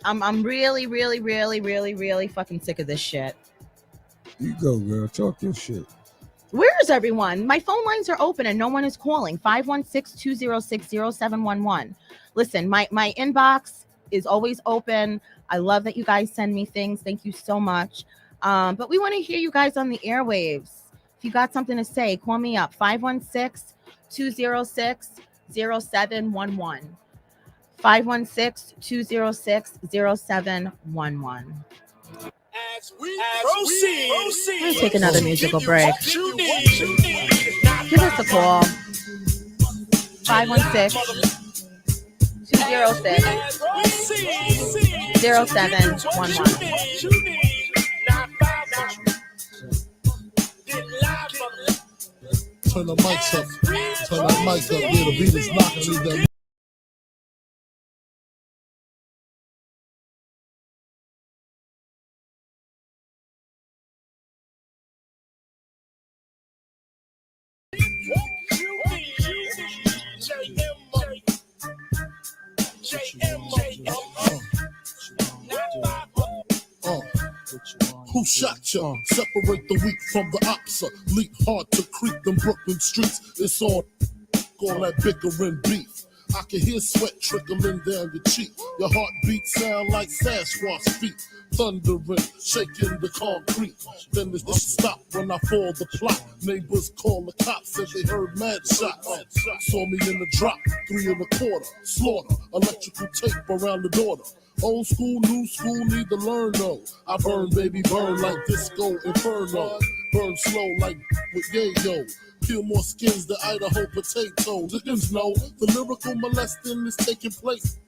I'm really, really, really, really, really fucking sick of this shit. You go, girl. Talk your shit. Where is everyone? My phone lines are open and no one is calling. 516-206-0711. Listen, my inbox is always open. I love that you guys send me things. Thank you so much. But we want to hear you guys on the airwaves. If you got something to say, call me up. 516-206-0711. 516-206-0711. Let's take another musical break. Give us a call. 516-206-0711. Turn the mics up. Turn that mic up. Yeah, the beat is knocking me down. Who shot ya? Separate the weak from the opsa. Leap hard to creep them Brooklyn streets. It's all that bickering beef. I can hear sweat trickling down your cheek. Your heartbeat sound like Sasquatch feet. Thundering, shaking the concrete. Then the stop when I fall the plot. Neighbors call the cops, said they heard mad shots. Saw me in the drop, 3 1/4. Slaughter, electrical tape around the daughter. Old school, new school, need to learn though. I burn, baby, burn like disco inferno. Burn slow like with yayo. Peel more skins than Idaho potatoes. Niggas know the lyrical molesting is taking place.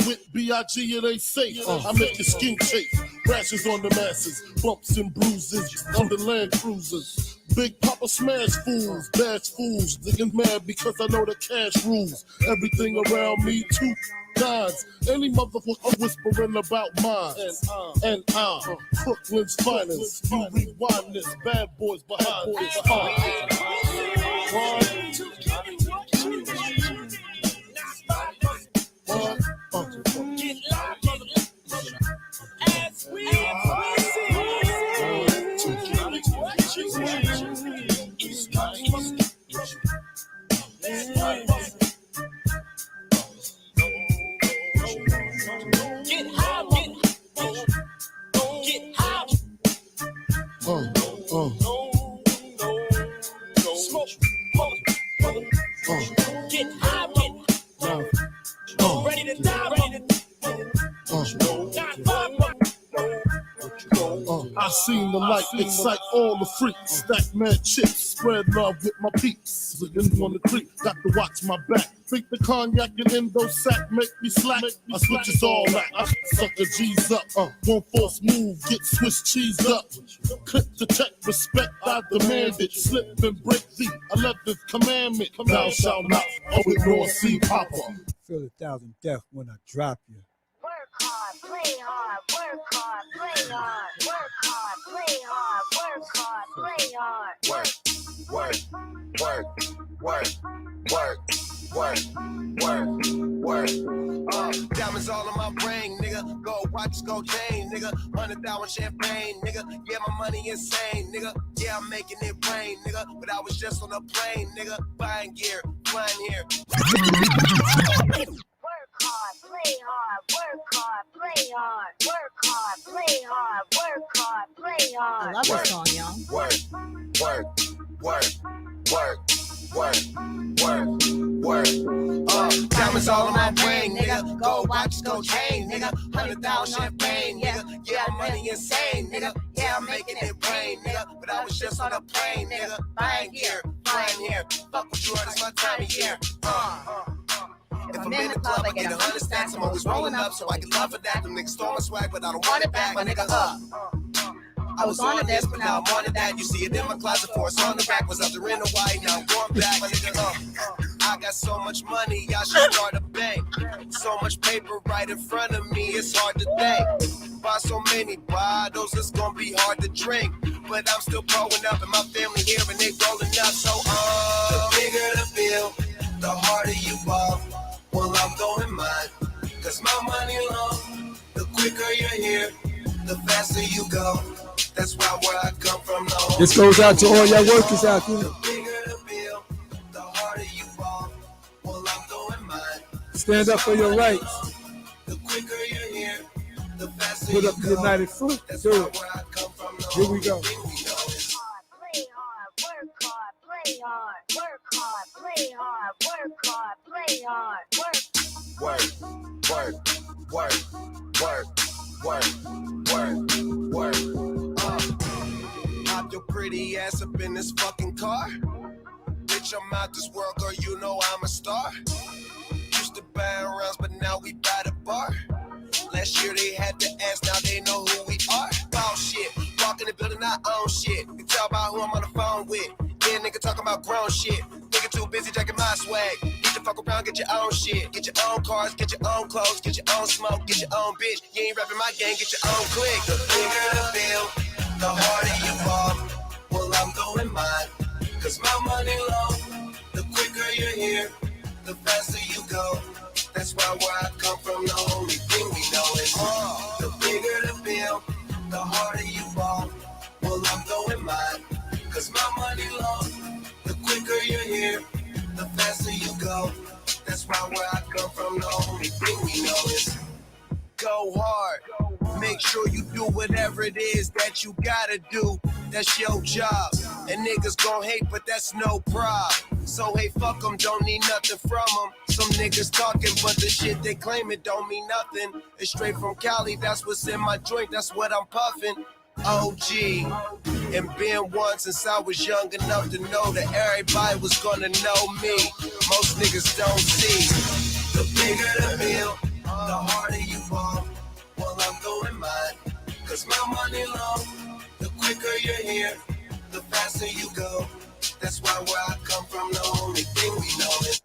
With B.I.G. it ain't safe. I make your skin chafe. Rashes on the masses, bumps and bruises on the Land Cruisers. Big Papa smash fools, bash fools. Niggas mad because I know the cash rules. Everything around me, 2 guys. Any motherfucker whispering about mine. And I'm Brooklyn's finest. You rewind this, bad boys behind this. Get live, as we I seen the light excite all the freaks. Stack mad chips, spread love with my peeps. Niggas on the creek, got to watch my back. Think the cognac and endo sack make me slack. I switches all that. I suck the G's up. One false move, get Swiss cheese up. Click the tech, respect, I demand it. Slip and break the 11th commandment. Thou shalt not ignore C Papa. Feel 1,000 death when I drop you. Work hard, play hard, work hard, play hard, work hard, play hard, work hard, play hard. Work. Diamonds all in my brain, nigga. Gold watches, gold chain, nigga. 100,000 champagne, nigga. Yeah, my money insane, nigga. Yeah, I'm making it rain, nigga. But I was just on a plane, nigga. Buying gear, flying here. Work hard, play hard, work hard, play hard, work hard, play hard, work hard, play hard. I love this song, y'all. Diamonds all in my brain, nigga. Gold watches, gold chain, nigga. 100,000 champagne, nigga. Yeah, my money insane, nigga. Yeah, I'm making it rain, nigga. But I was just on a plane, nigga. Buying gear, flying here. Fuck what you heard, it's my time of year. If I'm in the club, I get 100 stacks. I'm always rolling up, so I can love for that. Them niggas stole my swag, but I don't want it back, my nigga. I was on this, but now I'm on to that. You see it in my closet for it's on the rack. Was out there in Hawaii, now I'm going back, my nigga. I got so much money, I should start a bank. So much paper right in front of me, it's hard to think. Buy so many bottles, it's gonna be hard to drink. But I'm still growing up, and my family here, and they rolling up. So, the bigger the bill, the harder you ball. Well, I'm going mine, cause my money long. The quicker you're here, the faster you go. That's why where I come from, no. This goes out to all y'all workers out there. The bigger the bill, the harder you fall. Well, I'm going mine. Stand up for your rights. The quicker you're here, the faster Put you up the go. United Fruit. That's Do why it. where I come from, no. Here we go. Play hard, work hard, play hard, work hard, play hard, work hard, play hard, Pop your pretty ass up in this fucking car. Bitch, I'm out this world, girl, you know I'm a star. Used to buy rounds, but now we buy the bar. Last year they had to ask, now they know who we are. Ball shit, walk in the building, I own shit. You tell about who I'm on the phone with. Yeah, nigga talking about grown shit. Nigga too busy jacking my swag. Get the fuck around, get your own shit. Get your own cars, get your own clothes, get your own smoke, get your own bitch. You ain't rapping my gang, get your own clique. The bigger the bill, the harder you fall. Well, I'm going mine, cause my money low. The quicker you're here, the faster you go. That's why where I come from, the only thing we know is the bigger the bill, the harder you fall. Well, I'm going mine, cause my money low. The quicker you're here, the faster you go. That's That's why where I come from, the only thing we know is go hard. Make sure you do whatever it is that you gotta do. That's your job. And niggas gon' hate, but that's no problem. So hey, fuck them, don't need nothing from them. Some niggas talking, but the shit they claim it don't mean nothing. It's straight from Cali, that's what's in my joint, that's what I'm puffing. OG, and been one since I was young enough to know that everybody was gonna know me. Most niggas don't see. The bigger the bill, the harder you fall. Well, I'm going mine, cause my money long. The quicker you're here, the faster you go. That's why where I come from, the only thing we know is.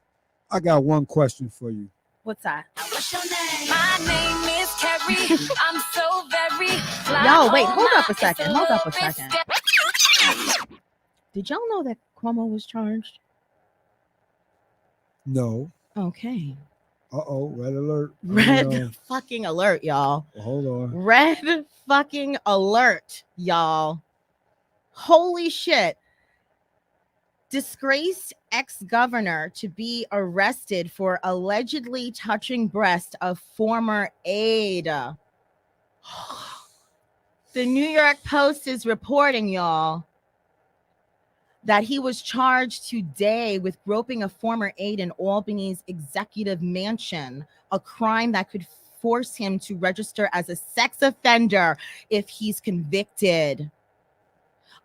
I got one question for you. What's that? What's your name? My name is Carrie. I'm so very fly. Yo, wait, Oh hold up my, a second. it's Hold up a little bit second. Did y'all know that Cuomo was charged? No. Okay. Uh-oh, red alert. Red fucking alert, y'all. Hold on. Red fucking alert, y'all. Holy shit. Disgraced ex-governor to be arrested for allegedly touching breast of former aide. The New York Post is reporting, y'all, that he was charged today with groping a former aide in Albany's executive mansion, a crime that could force him to register as a sex offender if he's convicted.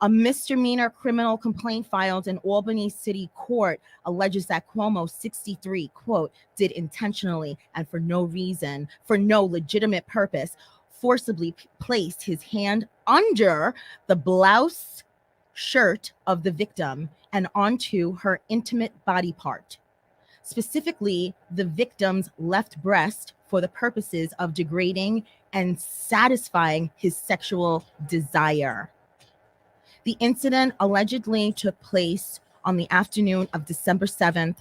A misdemeanor criminal complaint filed in Albany City Court alleges that Cuomo, 63, quote, did intentionally and for no reason, for no legitimate purpose, forcibly placed his hand under the blouse shirt of the victim and onto her intimate body part, specifically the victim's left breast, for the purposes of degrading and satisfying his sexual desire. The incident allegedly took place on the afternoon of December 7th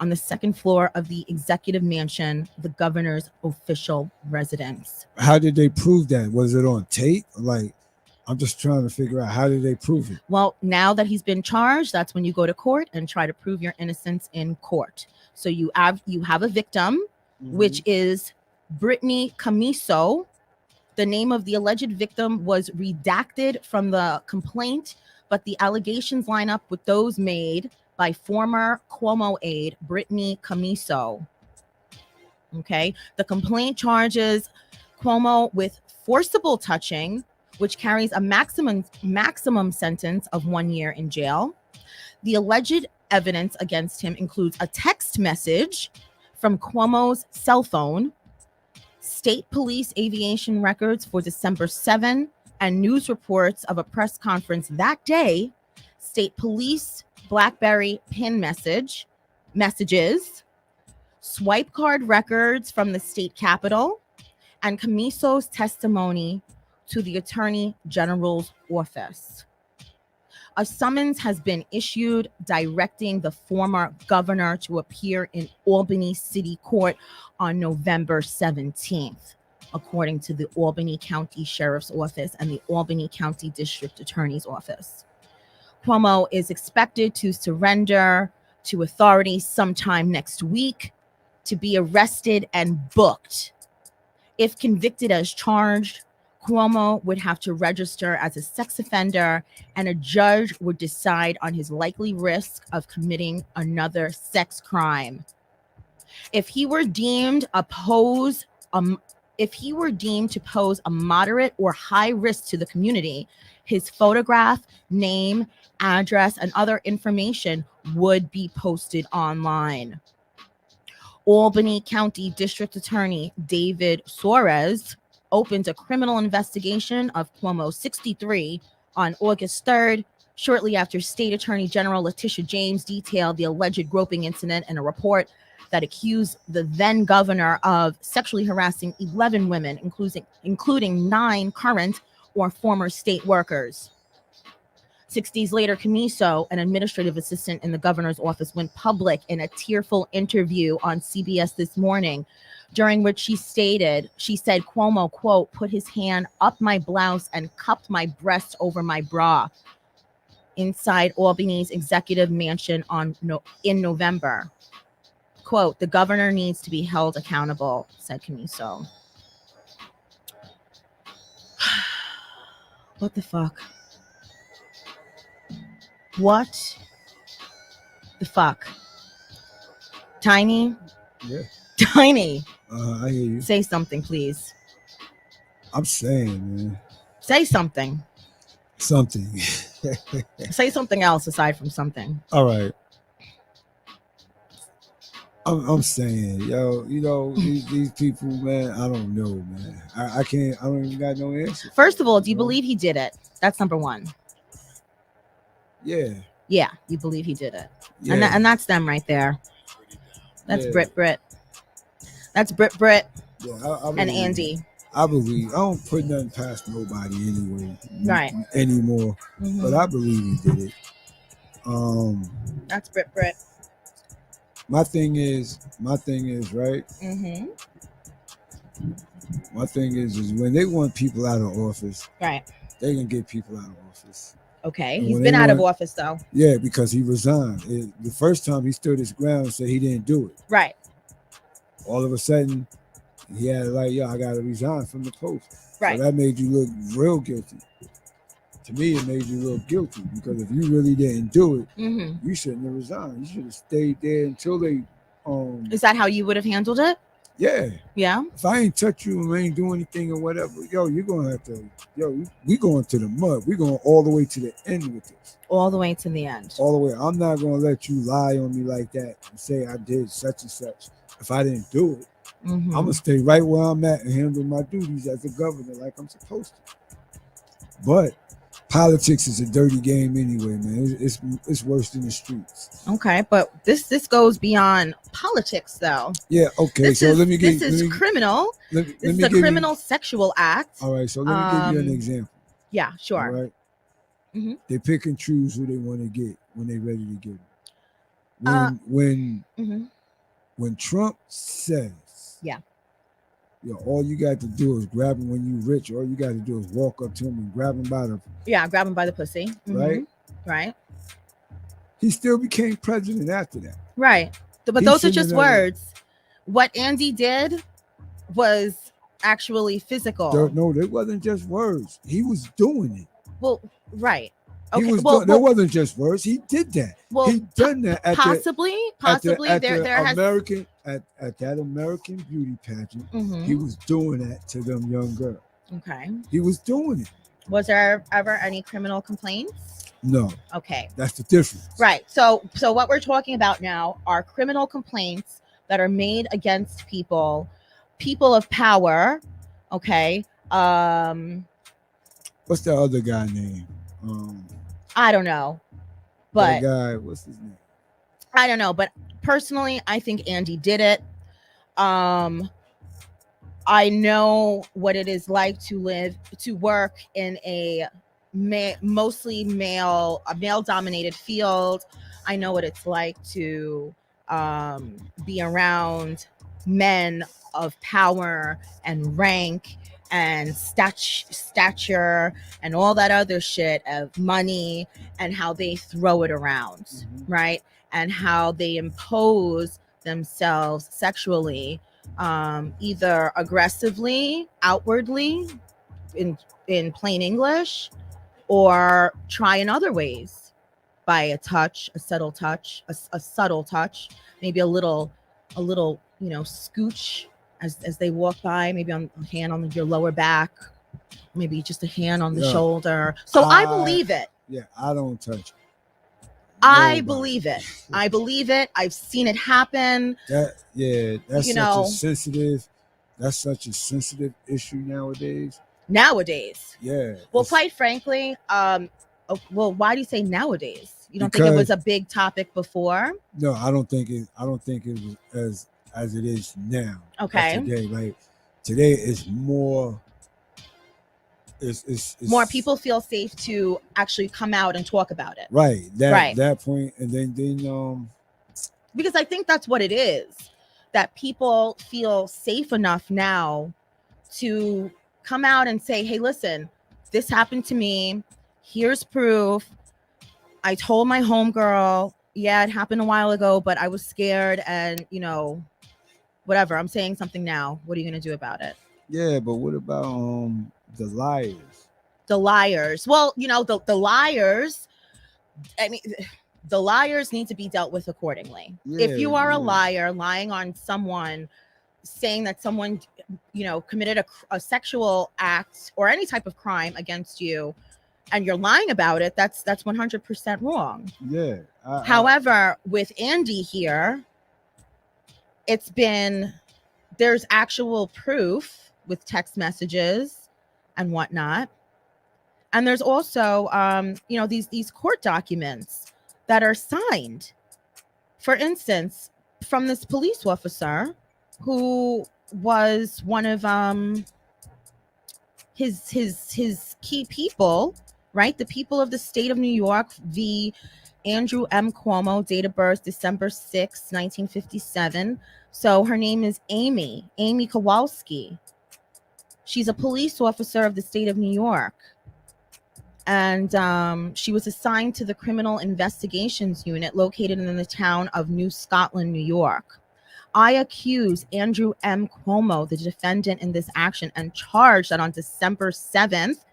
on the second floor of the executive mansion, the governor's official residence. How did they prove that? Was it on tape? Like, I'm just trying to figure out, how did they prove it? Well, now that he's been charged, that's when you go to court and try to prove your innocence in court. So you have a victim, which is Brittany Camiso. The name of the alleged victim was redacted from the complaint, but the allegations line up with those made by former Cuomo aide Brittany Camiso. Okay, the complaint charges Cuomo with forcible touching, which carries a maximum sentence of 1 year in jail. The alleged evidence against him includes a text message from Cuomo's cell phone, state police aviation records for December 7, and news reports of a press conference that day, state police BlackBerry pin messages, swipe card records from the state capitol, and Camiso's testimony to the Attorney General's office. A summons has been issued directing the former governor to appear in Albany City Court on November 17th, according to the Albany County Sheriff's Office and the Albany County District Attorney's Office. Cuomo is expected to surrender to authorities sometime next week to be arrested and booked. If convicted as charged, Cuomo would have to register as a sex offender, and a judge would decide on his likely risk of committing another sex crime. If he were deemed to pose a moderate or high risk to the community, his photograph, name, address, and other information would be posted online. Albany County District Attorney David Suarez opened a criminal investigation of Cuomo, 63, on August 3rd, shortly after State Attorney General Letitia James detailed the alleged groping incident in a report that accused the then governor of sexually harassing 11 women, including 9 current or former state workers. 6 days later, Camiso, an administrative assistant in the governor's office, went public in a tearful interview on CBS This Morning, during which she said, Cuomo, quote, put his hand up my blouse and cupped my breast over my bra inside Albany's executive mansion in November. quote, the governor needs to be held accountable, said Camiso. What the fuck? What the fuck? Tiny? Yeah. Tiny. I hear you. Say something, please. I'm saying, man. Say something. Something. Say something else aside from something. All right. I'm saying, yo, you know, these people, man, I don't know, man. I can't, I don't even got no answer. First of all, do you believe he did it? That's number one. Yeah. Yeah, you believe he did it. Yeah. And that's them right there. That's Yeah. Brit. That's Brit Yeah, I and believe, Andy. I believe. I don't put nothing past nobody anyway. Right. Anymore. Mhm. But I believe he did it. That's Brit. My thing is, right? Mm-hmm. My thing is when they want people out of office, Right. they can get people out of office. Okay. And He's when been they out of want- office though. Yeah, because he resigned. The first time he stood his ground and said he didn't do it. Right. All of a sudden, he had like, yo, I gotta resign from the post. Right. So that made you look real guilty. To me, it made you look guilty because if you really didn't do it, Mm-hmm. you shouldn't have resigned. You should have stayed there until they Is that how you would have handled it? yeah. Yeah. If I ain't touch you and ain't do anything or whatever, yo, you're gonna have to, we going to the mud. We going all the way to the end with this. All the way to the end. All the way. I'm not gonna let you lie on me like that and say I did such and such. If I didn't do it, Mm-hmm. I'm gonna stay right where I'm at and handle my duties as a governor like I'm supposed to. But politics is a dirty game anyway, man. It's worse than the streets. Okay, but this goes beyond politics, though. Yeah. Okay. This So is, let me get. this is criminal. Let This me is a give criminal sexual act. You, all right. So let me give you an example. Yeah, sure. All right. Mhm. They pick and choose who they want to get when they're ready to get them. Mhm. When Trump says, Yeah. All you got to do is grab him when you rich. All you got to do is walk up to him and grab him by the Grab him by the pussy. Mhm. right. Right. He still became president after that. Right. But He those are shouldn't just have never- words. What Andy did was actually physical. No, they wasn't just words. He was doing it. Well, right. He Okay. was Well, there wasn't just words. He did that. well, he done that at possibly at there the has. American at that American beauty pageant. Mhm. He was doing that to them young girls. Okay. He was doing it. Was there ever any criminal complaints? No, Okay. that's the difference. Right. So what we're talking about now are criminal complaints that are made against people of power. Okay. What's that other guy name? I don't know. That But guy, what's his name? I don't know. But personally, I think Andy did it. I know what it is like to work in a mostly male-dominated field. I know what it's like to be around men of power and rank and stature and all that other shit of money and how they throw it around, right? And how they impose themselves sexually, either aggressively, outwardly, in plain English, or try in other ways by a touch, a subtle touch, maybe a little, scooch as they walk by, maybe on a hand on your lower back, maybe just a hand on the shoulder. So I believe it. Yeah, I don't touch it. I believe it. I believe it. I've seen it happen. That's You such know. such a sensitive issue nowadays. Nowadays. Yeah. Well, it's- quite frankly, why do you say nowadays? You don't think it was a big topic before? No, I don't think it was as it is now. Okay. Today, like today is more. It's More people feel safe to actually come out and talk about it. right. Right. That point, and then Because I think that's what it is. That people feel safe enough now to come out and say, hey, listen, this happened to me. Here's proof. I told my homegirl Yeah, it happened a while ago, but I was scared and, whatever. I'm saying something now. What are you going to do about it? Yeah, but what about the liars? The liars. Well, the liars, I mean, the liars need to be dealt with accordingly. If you are a liar lying on someone, saying that someone, committed a sexual act or any type of crime against you, and you're lying about it, that's 100% wrong. Yeah. However, with Andy here, there's actual proof with text messages and whatnot. And there's also, these court documents that are signed. For instance, from this police officer who was one of his key people, right? The people of the state of New York v. Andrew M. Cuomo, date of birth December 6, 1957. So her name is Amy Kowalski. She's a police officer of the state of New York. And she was assigned to the Criminal Investigations Unit located in the town of New Scotland, New York. I accuse Andrew M. Cuomo, the defendant in this action, and charge that on December 7th,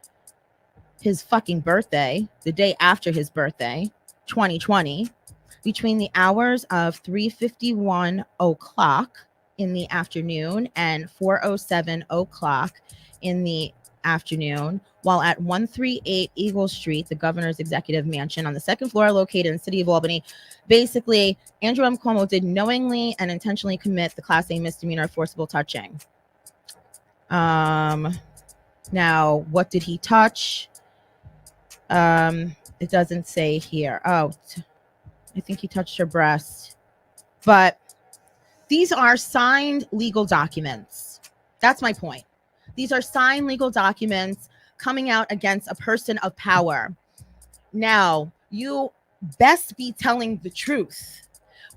his fucking birthday, the day after his birthday, 2020, between the hours of 3:51 o'clock in the afternoon and 4:07 o'clock in the afternoon, while at 138 Eagle Street, the governor's executive mansion on the second floor located in the city of Albany. Basically, Andrew M. Cuomo did knowingly and intentionally commit the Class A misdemeanor of forcible touching. Now, what did he touch? It doesn't say here. Oh, I think he touched her breast. But these are signed legal documents. That's my point. These are signed legal documents coming out against a person of power. Now, you best be telling the truth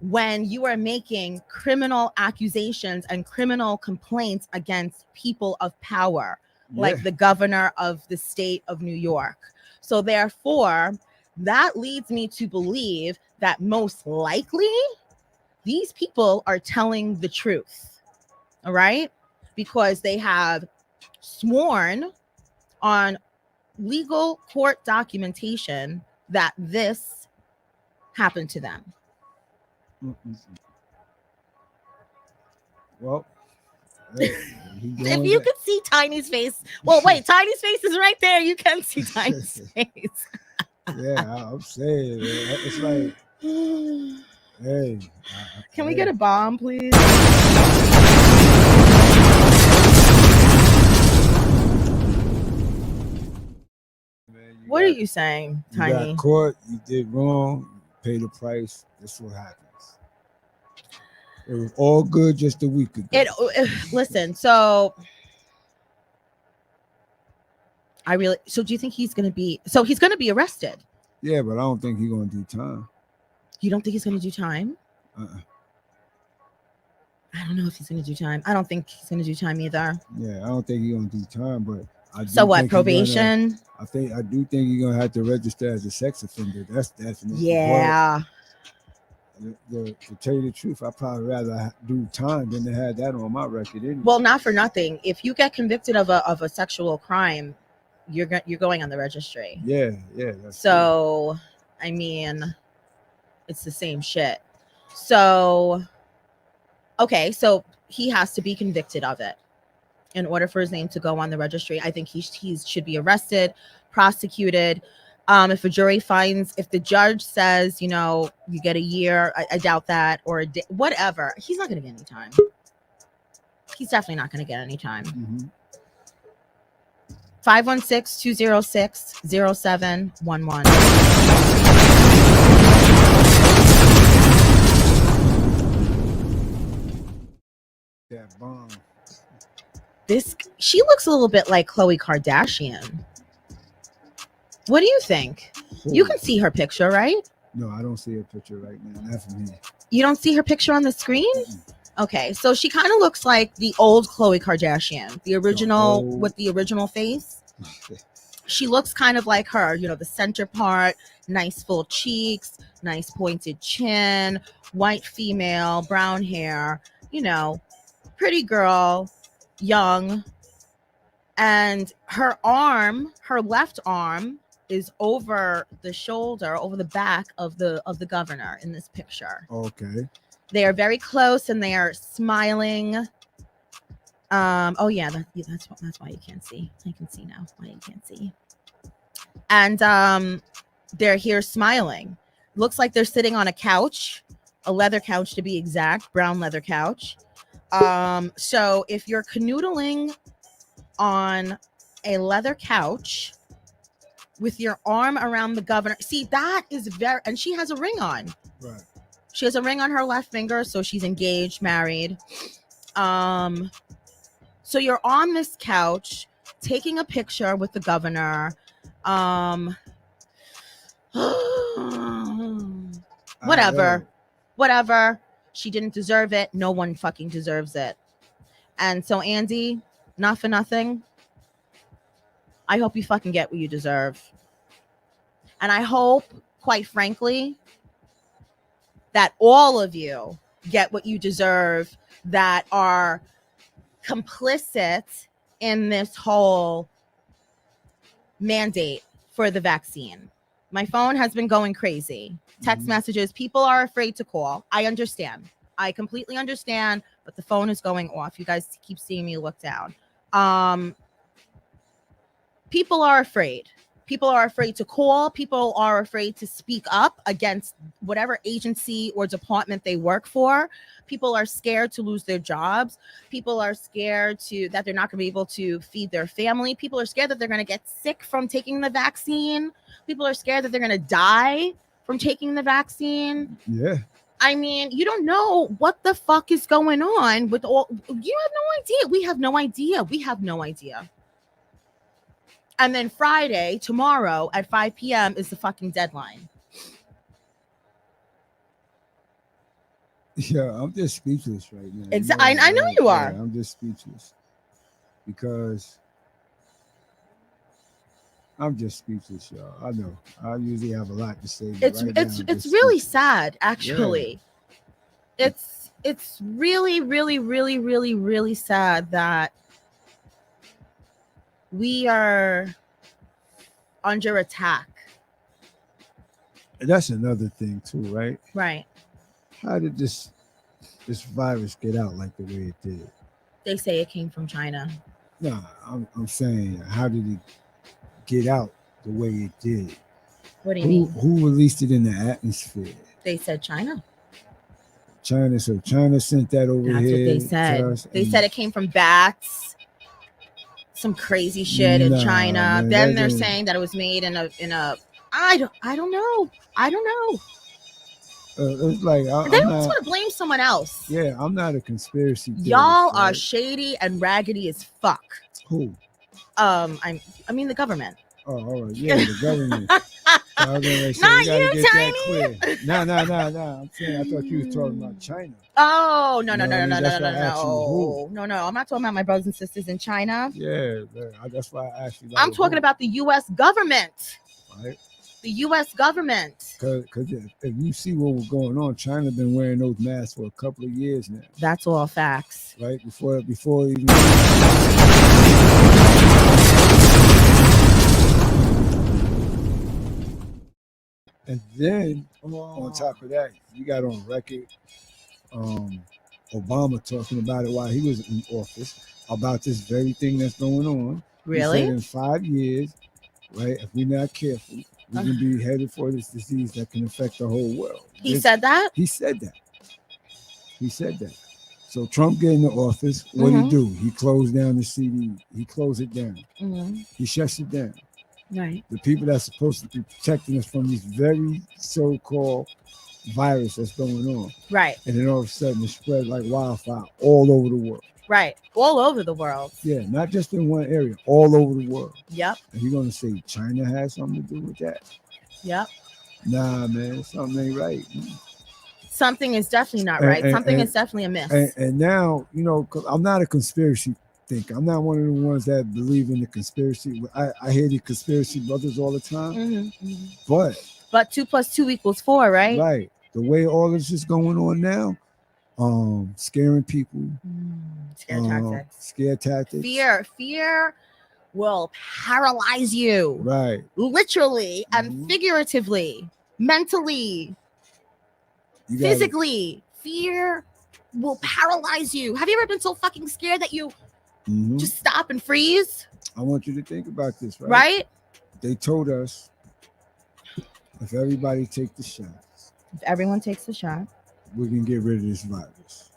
when you are making criminal accusations and criminal complaints against people of power, like the governor of the state of New York. So therefore, that leads me to believe that most likely these people are telling the truth. All right? Because they have sworn on legal court documentation that this happened to them. Well, hey, if you could see Tiny's face, well, wait, Tiny's face is right there. You can see Tiny's face. Yeah, I'm saying, it's like, hey, can we get a bomb, please? What are you saying, Tiny? You got caught, you did wrong, you pay the price. That's what happens. It was all good just a week ago. Listen, so do you think he's going to be arrested? Yeah, but I don't think he's going to do time. You don't think he's going to do time? I don't know if he's going to do time. I don't think he's going to do time either. Yeah, I don't think he's going to do time, but so what, probation? I do think you're going to have to register as a sex offender. That's definitely. Yeah. To tell you the truth, I'd probably rather do time than to have that on my record. Anyway. Well, not for nothing. If you get convicted of a sexual crime, you're going on the registry. Yeah. So, true. I mean, it's the same shit. So, okay, so he has to be convicted of it in order for his name to go on the registry. I think he should be arrested, prosecuted. If if the judge says, you get a year, I doubt that, or whatever, he's not going to get any time. He's definitely not going to get any time. 516-206-0711. That bomb. She looks a little bit like Khloe Kardashian. What do you think? You can see her picture, right? No, I don't see her picture right now. Not from here. You don't see her picture on the screen? Okay, so she kind of looks like the old Khloe Kardashian, the original with the original face. she looks kind of like her, the center part, nice full cheeks, nice pointed chin, white female, brown hair, pretty girl, young. And her left arm is over the shoulder, over the back of the governor in this picture. Okay. They are very close and they are smiling. Oh yeah, that's why you can't see. I can see now why you can't see. And they're here smiling. Looks like they're sitting on a couch, a leather couch to be exact, brown leather couch. So if you're canoodling on a leather couch with your arm around the governor, see, that is very, and she has a ring on. Right. She has a ring on her left finger, so she's engaged, married. So you're on this couch taking a picture with the governor. Whatever. She didn't deserve it. No one fucking deserves it. And so, Andy, not for nothing, I hope you fucking get what you deserve. And I hope, quite frankly, that all of you get what you deserve that are complicit in this whole mandate for the vaccine. My phone has been going crazy. Text messages, people are afraid to call. I understand. I completely understand, but the phone is going off. You guys keep seeing me look down. People are afraid. People are afraid to call. People are afraid to speak up against whatever agency or department they work for. People are scared to lose their jobs. People are scared that they're not going to be able to feed their family. People are scared that they're going to get sick from taking the vaccine. People are scared that they're going to die from taking the vaccine. Yeah. I mean, you don't know what the fuck is going on with all. You have no idea. We have no idea. We have no idea. And then Friday, tomorrow at 5 p.m. is the fucking deadline. Yeah, I'm just speechless right now. I know you are. I'm just speechless because I'm just speechless, y'all. I know. I usually have a lot to say. It's really sad, actually. Yeah. It's really, really, really, really, really sad that we are under attack. And that's another thing too, right? Right. How did this virus get out like the way it did? They say it came from China. No, I'm saying, how did it get out the way it did? What do you mean? Who released it in the atmosphere? They said China. So China sent that over That's here. That's what they said. They said it came from bats. Some crazy shit in China. Man, then they're saying that it was made in a. I don't know. It's like they always want to blame someone else. Yeah, I'm not a conspiracy theorist. Y'all are shady and raggedy as fuck. Who? I mean the government. Oh, all right. Yeah, the government. Not you, Tiny. No. I'm saying I thought you was talking about China. Oh, no. No, I'm not talking about my brothers and sisters in China. Yeah, that's why I asked you. I'm talking about the U.S. government. Right. The U.S. government. Because if you see what was going on, China been wearing those masks for a couple of years now. That's all facts. Right? Before even... And then, on top of that, you got on record Obama talking about it while he was in office, about this very thing that's going on. Really? He said in 5 years, right, if we're not careful, we're going to be headed for this disease that can affect the whole world. He said that? He said that. So Trump get into office, what did he do? He closed down the CD. He closed it down. He shuts it down. Right. The people that's supposed to be protecting us from this very so-called virus that's going on. Right. And then all of a sudden it spread like wildfire all over the world. Right. All over the world. Yeah, not just in one area, all over the world. Yep. And you're going to say China has something to do with that? Yep. Nah, man, something ain't right. Something is definitely not right. Something is definitely amiss. And now, 'cause I'm not a conspiracy think. I'm not one of the ones that believe in the conspiracy. I hear the conspiracy brothers all the time, But 2 + 2 = 4, right? right, the way all this is going on now, scaring people, Scare tactics. scare tactics, Fear will paralyze you, right, literally and figuratively, mentally, you gotta, physically. Fear will paralyze you. Have you ever been so fucking scared that you just stop and freeze? I want you to think about this, right? Right? They told us if everybody take the shots, If everyone takes the shot, we can get rid of this virus.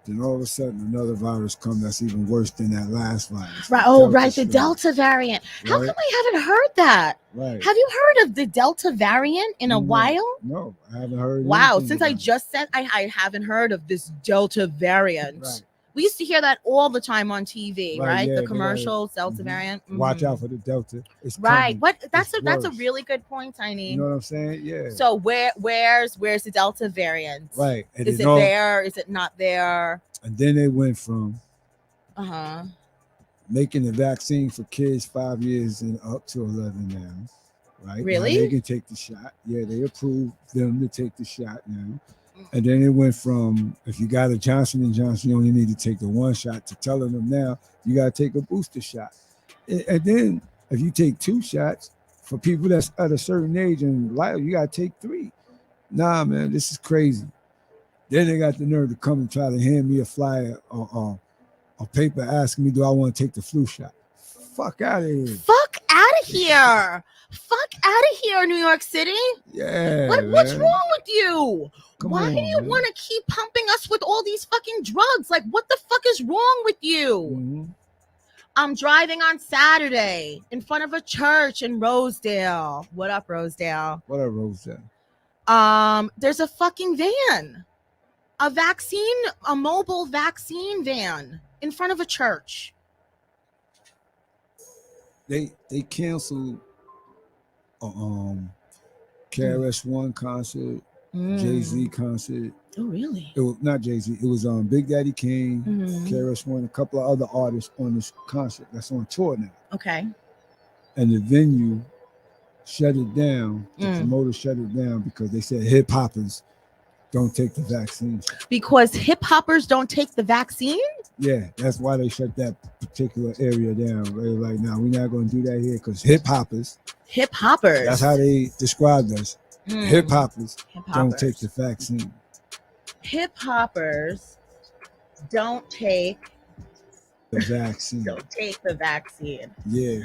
Then all of a sudden another virus comes that's even worse than that last virus. right? Oh, right, the Delta variant. How come I haven't heard that? Right. Have you heard of the Delta variant in a while? No, I haven't heard. Wow, anything since I about just said I haven't heard of this Delta variant. Right. We used to hear that all the time on TV, right? Yeah, The commercials, Delta variant. Watch out for the Delta. It's right. coming. What? That's It's a worse. really good point, Tiny. You know what I'm saying? Yeah. So where's the Delta variant? Right. And Is it all, there? Is it not there? And then they went from Uh-huh. making the vaccine for kids 5 years and up to 11 now. Right? Really? Now they can take the shot. Yeah, they approved them to take the shot now. And then it went from, if you got a Johnson & Johnson, you only need to take the one shot, to telling them now you got to take a booster shot. And then if you take 2 shots, for people that's at a certain age and life, you got to take 3. Nah, man, this is crazy. Then they got the nerve to come and try to hand me a flyer or a paper asking me, do I want to take the flu shot? Fuck out of here. Fuck out of here. Fuck out of here, New York City. Yeah. What's man. wrong with you? Come Why on, do you man. want to keep pumping us with all these fucking drugs? Like, what the fuck is wrong with you? Mhm. I'm driving on Saturday in front of a church in Rosedale. What up, Rosedale? What a rose that. There's a fucking van, a mobile vaccine van in front of a church. They canceled KRS-One concert, Jay-Z concert. Oh, really? It was not Jay-Z. It was Big Daddy Kane, KRS-One, a couple of other artists on this concert that's on tour now. Okay. And the venue shut it down. The promoter shut it down because they said hip hoppers don't take the vaccine. Because hip hoppers don't take the vaccine? Yeah, that's why they shut that particular area down. They were like, no, we're not going to do that here because hip hoppers. That's how they described us. Hip hoppers don't take the vaccine. Hip hoppers don't take the vaccine. Yeah.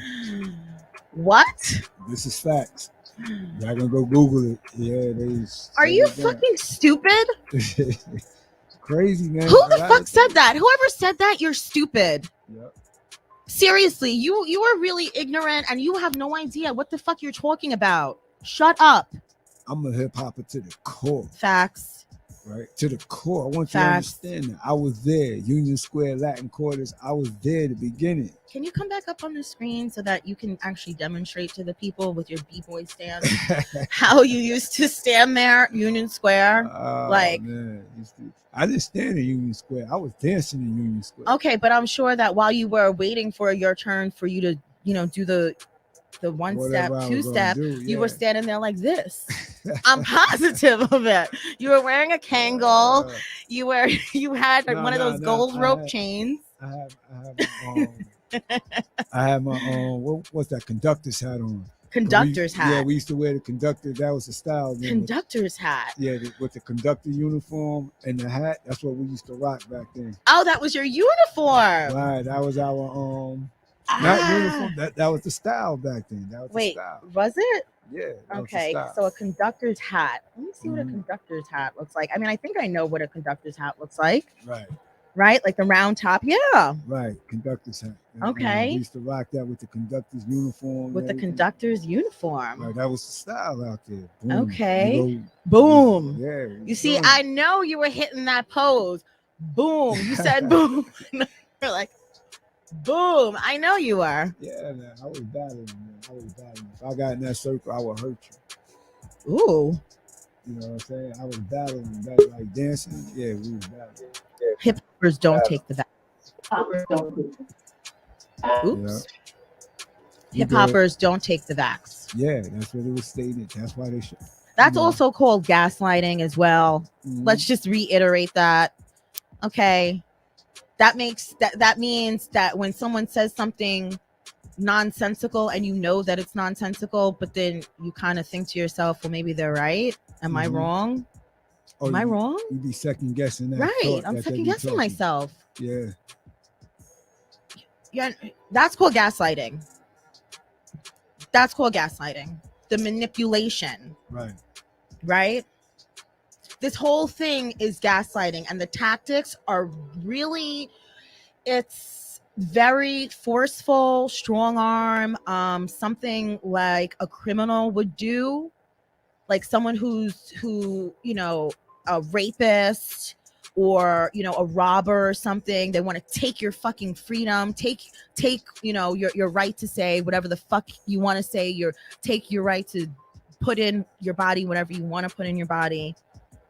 What? This is facts. Y'all gonna go Google it. Yeah, they. Are you fucking stupid? Crazy, man. Who the fuck said that? Whoever said that, you're stupid. Yep. Seriously, you are really ignorant and you have no idea what the fuck you're talking about. Shut up. I'm a hip hopper to the core. Facts. Right? To the core. I want you to understand that. I was there. Union Square, Latin Quarters. I was there at the beginning. Can you come back up on the screen so that you can actually demonstrate to the people with your b-boy stand how you used to stand there, Union Square? Man. I didn't stand in Union Square. I was dancing in Union Square. Okay, but I'm sure that while you were waiting for your turn for you to, do the one Whatever step, 2 step, you were yeah. standing there like this. I'm positive of it. You were wearing a Kangol. You had one of those gold rope chains. I have my what's that conductor's hat on? Conductor's hat. Yeah, we used to wear the conductor. That was the style. Then Conductor's hat. Yeah, with the conductor uniform and the hat. That's what we used to rock back then. Oh, that was your uniform. Right, that was our not uniform. That was the style back then. That was the style. Was it? Yeah. Okay, so a conductor's hat. Let me see what a conductor's hat looks like. I mean, I think I know what a conductor's hat looks like. Right, like the round top. Yeah. Right, conductor's hat. Okay. We used to rock that with the conductor's uniform. With the conductor's uniform. Right, that was the style out there. Boom. Okay. Boom. Yeah. You see, I know you were hitting that pose. Boom. You said boom. You're like, boom. I know you are. Yeah, man. I was battling, man. If I got in that circle, I would hurt you. Ooh. You know what I'm saying? I was battling, like dancing. Yeah, we was battling. Hip hoppers don't take the vaccine. Oops. You Hip good. hoppers don't take the vax. Yeah, that's what it was stated. That's why they should. That's you know. also called gaslighting as well. Mhm. Let's just reiterate that. Okay. That means that when someone says something nonsensical and you know that it's nonsensical, but then you kind of think to yourself, well, maybe they're right. Am I Mhm. wrong? Oh, Am I wrong? You be second guessing that. Right. thought I'm that they second be guessing talking. myself. Yeah. Yeah. That's called gaslighting. That's called gaslighting. The manipulation. Right. Right? This whole thing is gaslighting, and the tactics are really, it's very forceful, strong arm, something like a criminal would do, like someone who a rapist or a robber or something. They want to take your fucking freedom, take your right to say whatever the fuck you want to say, take your right to put in your body whatever you want to put in your body.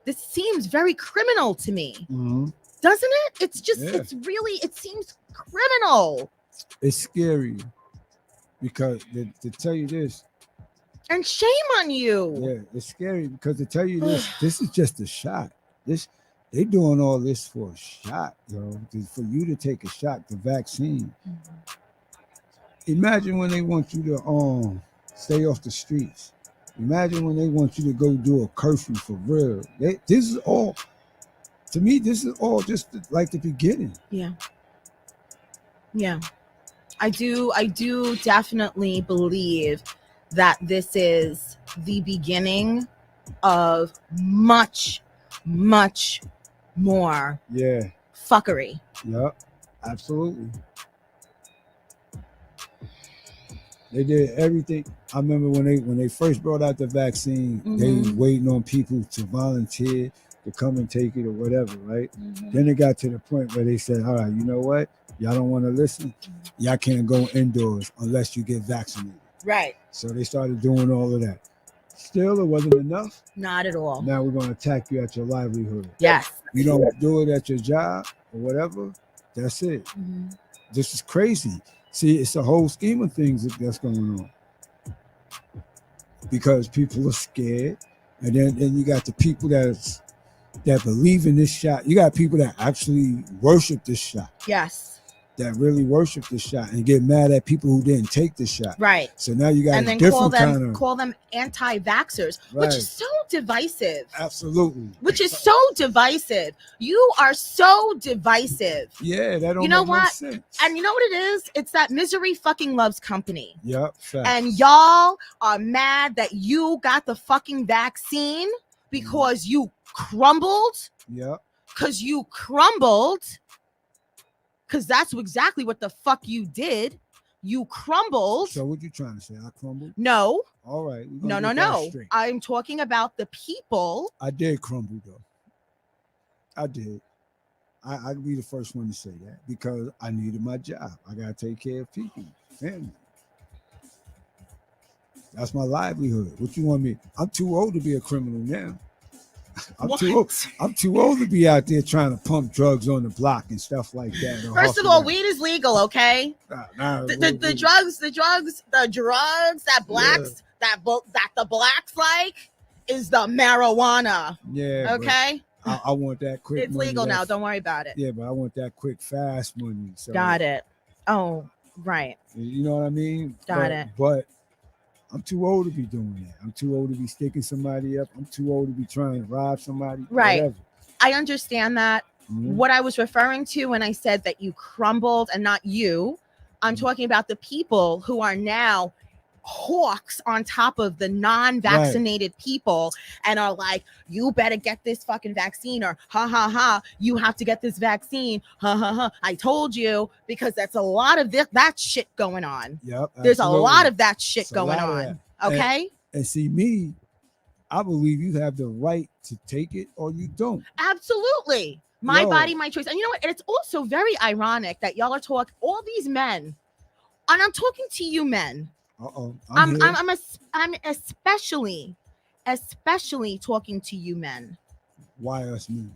This seems very criminal to me, Mhm. doesn't it? It's just, Yeah. it seems criminal. It's scary because to tell you this, And shame on you. yeah, it's scary because to tell you this is just a shot. They doing all this for a shot, for you to take a shot, the vaccine. Imagine when they want you to stay off the streets. Imagine when they want you to go do a curfew for real. This is all, to me, this is all just like the beginning. Yeah. I do definitely believe that this is the beginning of much, much more Yeah. fuckery. Yep. Absolutely. They did everything. I remember when they first brought out the vaccine, they was waiting on people to volunteer to come and take it or whatever, right? Then it got to the point where they said, all right, you know what? Y'all don't want to listen? Y'all can't go indoors unless you get vaccinated. Right. So they started doing all of that. Still, it wasn't enough. Not at all. Now we're going to attack you at your livelihood. Yes. You don't do it at your job or whatever, that's it. This is crazy. See, it's a whole scheme of things that's going on. Because people are scared. And then you got the people that believe in this shot. You got people that actually worship this shot. Yes. That really worship this shot and get mad at people who didn't take the shot. Right. So now you got and a then different call them anti-vaxxers, Right. which is so divisive. Absolutely. Which is so divisive. You are so divisive. Yeah, that don't You know make what? no sense. And you know what it is? It's that misery fucking loves company. Yep. Facts. And y'all are mad that you got the fucking vaccine because you crumbled. Yep. Because you crumbled. Because that's exactly what the fuck you did. You crumbled. So what you trying to say? I crumbled? No. All right. No. I'm talking about the people. I did crumble though. I did. I'd be the first one to say that because I needed my job. I gotta take care of people, family. That's my livelihood. What you want me? I'm too old to be a criminal now. I'm too old to be out there trying to pump drugs on the block and stuff like that. First of all, weed is legal, okay? The drugs that blacks that the blacks like is the marijuana. Yeah. Okay. I want that quick. It's legal now. Don't worry about it. Yeah, but I want that quick, fast money. So, got it. Oh, right. You know what I mean? Got it. But I'm too old to be doing that. I'm too old to be sticking somebody up. I'm too old to be trying to rob somebody. Right. Whatever. I understand that. What I was referring to when I said that you crumbled and not you, I'm talking about the people who are now hawks on top of the non-vaccinated people and are like, you better get this fucking vaccine, or ha, you have to get this vaccine, ha, I told you, because that's a lot of that shit going on. Yep. There's a lot of that shit going on. That. Okay. And see, me, I believe you have the right to take it or you don't. Absolutely. My body, my choice. And you know what? And it's also very ironic that y'all are talking, all these men, and I'm talking to you men. I'm especially talking to you men. Why us men?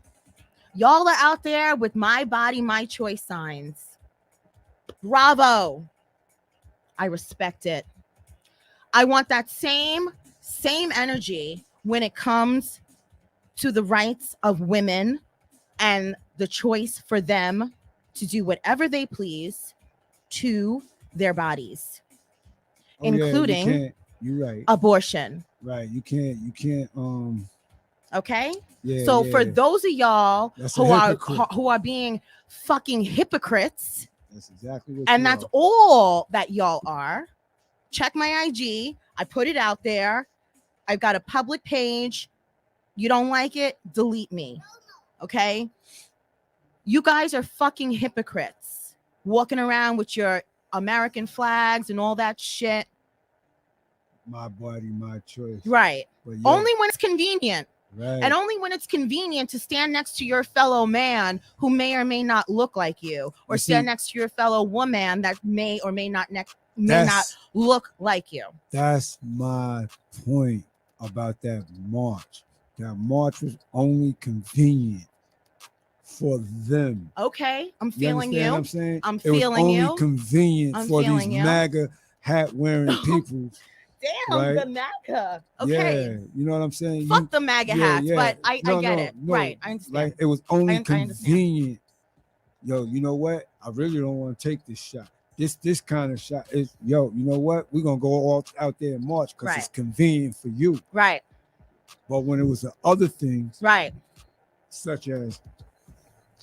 Y'all are out there with my body, my choice signs. Bravo. I respect it. I want that same energy when it comes to the rights of women and the choice for them to do whatever they please to their bodies, including you can't, you're right. abortion. Right. You can't Okay. yeah. So yeah. for those of y'all That's who a are hypocrite. who are being fucking hypocrites, That's exactly what and you that's are. all that y'all are, check my IG. I put it out there. I've got a public page. You don't like it, delete me. Okay? You guys are fucking hypocrites. Walking around with your American flags and all that shit. My body, my choice. Right. But yeah, only when it's convenient. right. And only when it's convenient to stand next to your fellow man who may or may not look like you, or stand next to your fellow woman that may or may not look like you. That's my point about that march. That march was only convenient for them. Okay, I'm feeling you. you. What I'm saying? I'm it was feeling only you. convenient I'm for these feeling you. MAGA hat wearing people. Damn, right? the MAGA. Okay. Yeah, you know what I'm saying? Fuck the MAGA hats, but I get it. No, right, I understand. Like it was only I convenient. Yo, you know what? I really don't want to take this shot. This kind of shot is, yo, you know what? We're going to go all out there and march because it's convenient for you. Right. But when it was the other things, right, such as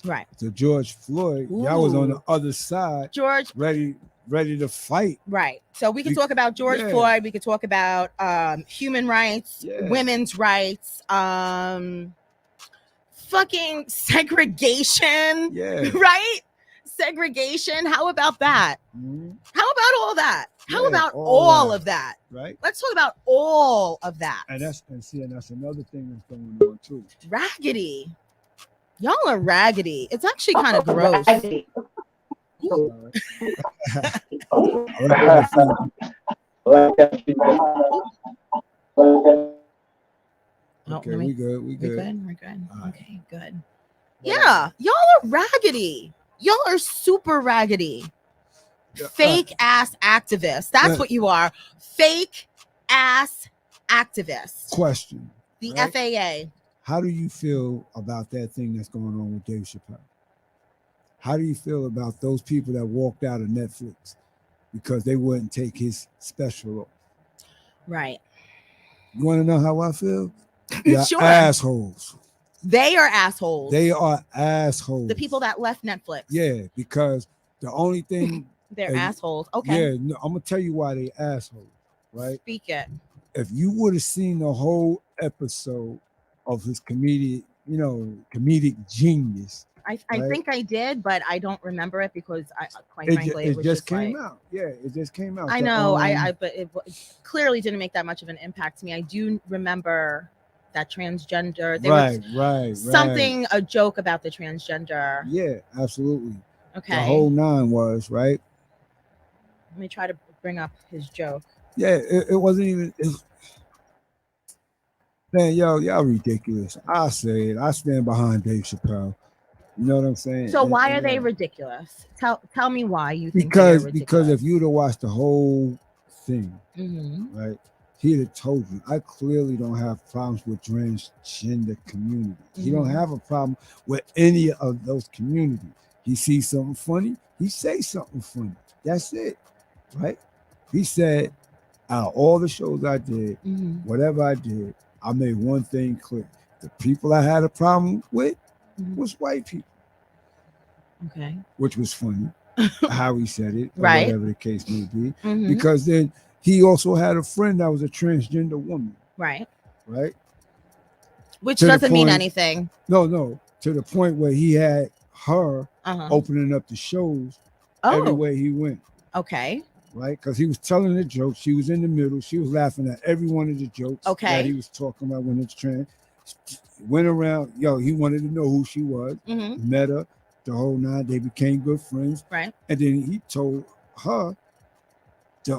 right, the George Floyd, y'all was on the other side, George, ready to fight. Right. So we can talk about George Floyd. We could talk about human rights, women's rights, fucking segregation. Yeah. Right? Segregation. How about that? Mm-hmm. How about all that? How about all of that? Right. Let's talk about all of that. And that's another thing that's going on too. Raggedy. Y'all are raggedy. It's actually kind of gross. Okay, we good. We're good. Right. Okay, good. Yeah, y'all are raggedy. Y'all are super raggedy. Fake ass activists. That's what you are. Fake ass activists. Question. The FAA. How do you feel about that thing that's going on with Dave Chappelle? How do you feel about those people that walked out of Netflix because they wouldn't take his special off? Right. You want to know how I feel? They're sure. Assholes. They are assholes. They are assholes. The people that left Netflix. Yeah, because the only thing they're assholes. Okay. Yeah, no, I'm gonna tell you why they assholes. Right. Speak it. If you would have seen the whole episode of his comedic genius. I think I did, but I don't remember it because frankly, it just came out. Yeah, it just came out. I know. But it clearly didn't make that much of an impact to me. I do remember that transgender. There was something, a joke about the transgender. Yeah, absolutely. Okay. The whole nine was right. Let me try to bring up his joke. Yeah, it wasn't even. Man, y'all ridiculous. I say it. I stand behind Dave Chappelle. You know what I'm saying? So why are they ridiculous? Tell me why you think they're ridiculous. Because if you'd have watched the whole thing, right, he'd have told you. I clearly don't have problems with transgender community. He don't have a problem with any of those communities. He sees something funny, he says something funny. That's it, right? He said, out of all the shows I did, whatever I did, I made one thing clear. The people I had a problem with was white people. Okay. Which was funny, how he said it, or right? whatever the case may be. Because then he also had a friend that was a transgender woman. Right. Right. Which doesn't mean anything. No. To the point where he had her opening up the shows everywhere he went. Okay. Right, because he was telling the jokes. She was in the middle. She was laughing at every one of the jokes that he was talking about when it's trans. Went around, he wanted to know who she was. Met her, the whole nine. They became good friends. Right. And then he told her to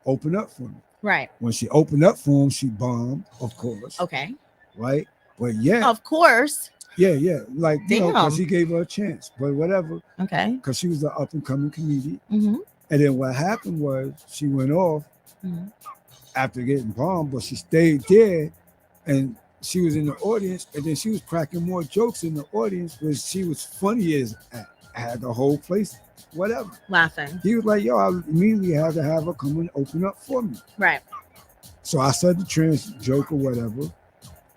open up for him. Right. When she opened up for him, she bombed, of course. Okay. Right. But yeah. Of course. Yeah. Like, because Damn. he gave her a chance, but whatever, Okay. because she was an up and coming comedian. Mm-hmm. And then what happened was she went off after getting bombed, but she stayed there and she was in the audience, and then she was cracking more jokes in the audience, where she was funny as had the whole place, whatever. Laughing. He was like, yo, I immediately had to have her come and open up for me. Right. So I said the trans joke or whatever.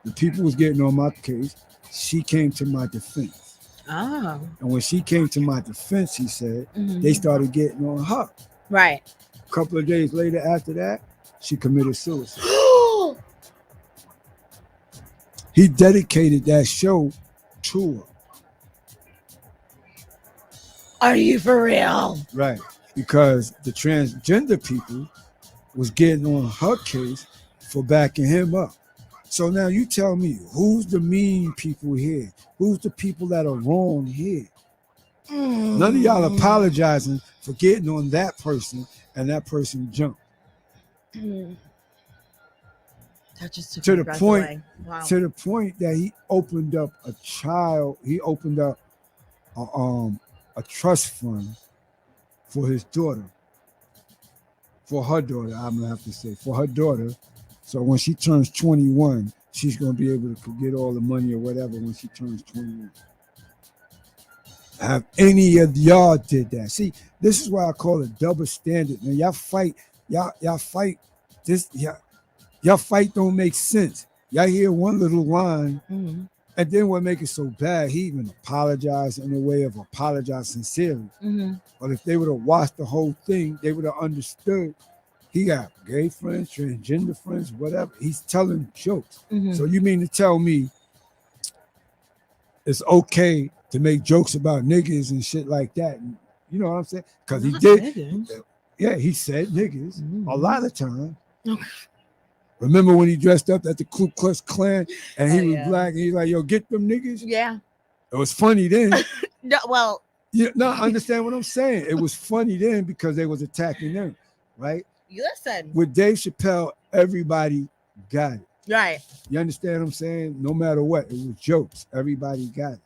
The people was getting on my case. She came to my defense. Oh. And when she came to my defense, he said, Mhm. they started getting on her. Right. A couple of days later after that, she committed suicide. He dedicated that show to her. Are you for real? Right. Because the transgender people was getting on her case for backing him up. So now you tell me, who's the mean people here? Who's the people that are wrong here? None of y'all apologizing for getting on that person and that person jumped. That just took To my the breath point, away. Wow. to the point that he opened up a trust fund for his daughter. For her daughter, I'm gonna have to say, for her daughter. So when she turns 21, she's gonna be able to get all the money or whatever when she turns 21. Have any of y'all did that? See, this is why I call it double standard. Man, y'all fight this. Y'all fight don't make sense. Y'all hear one little line, Mhm. and then what make it so bad? He even apologized in a way of apologize sincerely. Mhm. But if they would have watched the whole thing, they would have understood. He got gay friends, transgender friends, whatever. He's telling jokes. Mhm. So you mean to tell me it's okay to make jokes about niggas and shit like that? And you know what I'm saying? Because he Not did. niggas. Yeah, he said niggas Mhm. a lot of times. Okay. Remember when he dressed up at the Ku Klux Klan and he Oh, was yeah. black and he's like, yo, get them niggas? Yeah. It was funny then. No, well, Understand what I'm saying? It was funny then because they was attacking them, right? listen. With Dave Chappelle, everybody got it. Right. You understand what I'm saying? No matter what, it was jokes. Everybody got it.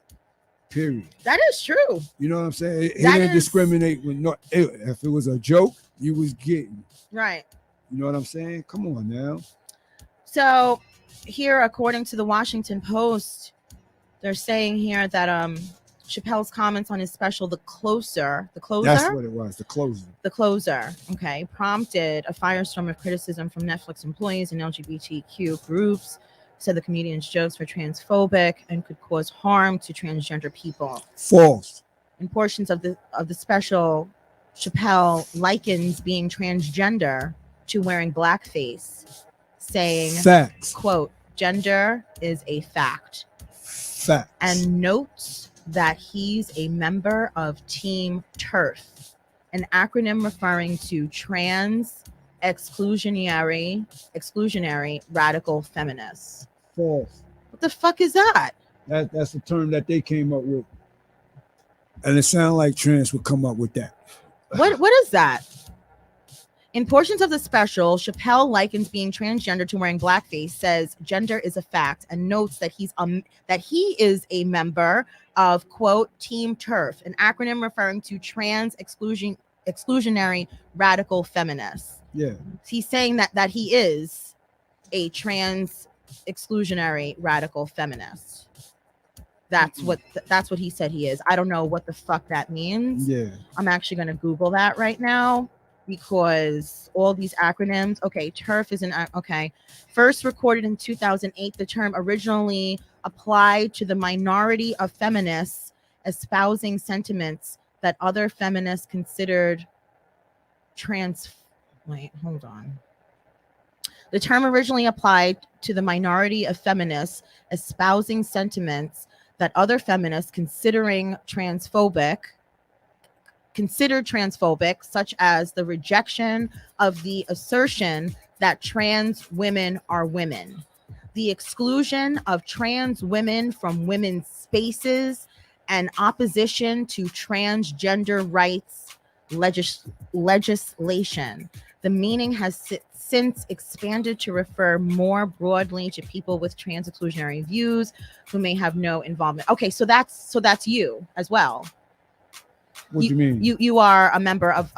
Period. That is true. You know what I'm saying? He That didn't is- discriminate with if it was a joke, you was getting. Right. You know what I'm saying? Come on now. So here, according to the Washington Post, they're saying here that Chappelle's comments on his special, The Closer, That's what it was. The closer. Okay, prompted a firestorm of criticism from Netflix employees and LGBTQ groups. Said the comedian's jokes were transphobic and could cause harm to transgender people. False. In portions of the special, Chappelle likens being transgender to wearing blackface, saying, Facts. quote, gender is a fact, Facts. and notes that he's a member of Team TERF, an acronym referring to trans exclusionary radical feminists. False. What the fuck is that? That's the term that they came up with. And it sounded like trans would come up with that. What is that? In portions of the special, Chappelle likens being transgender to wearing blackface, says gender is a fact, and notes that that he is a member of, quote, Team TERF, an acronym referring to trans exclusionary radical feminists. Yeah. He's saying that he is a trans exclusionary radical feminist. That's what he said he is. I don't know what the fuck that means. Yeah. I'm actually going to Google that right now because all these acronyms. Okay, TERF is okay. First recorded in 2008, the term originally applied to the minority of feminists espousing sentiments that other feminists considered Wait, hold on. The term originally applied to the minority of feminists espousing sentiments that other feminists considered transphobic, such as the rejection of the assertion that trans women are women, the exclusion of trans women from women's spaces, and opposition to transgender rights legislation. The meaning has since expanded to refer more broadly to people with trans exclusionary views who may have no involvement. Okay, so that's you as well. What do you mean? You are a member of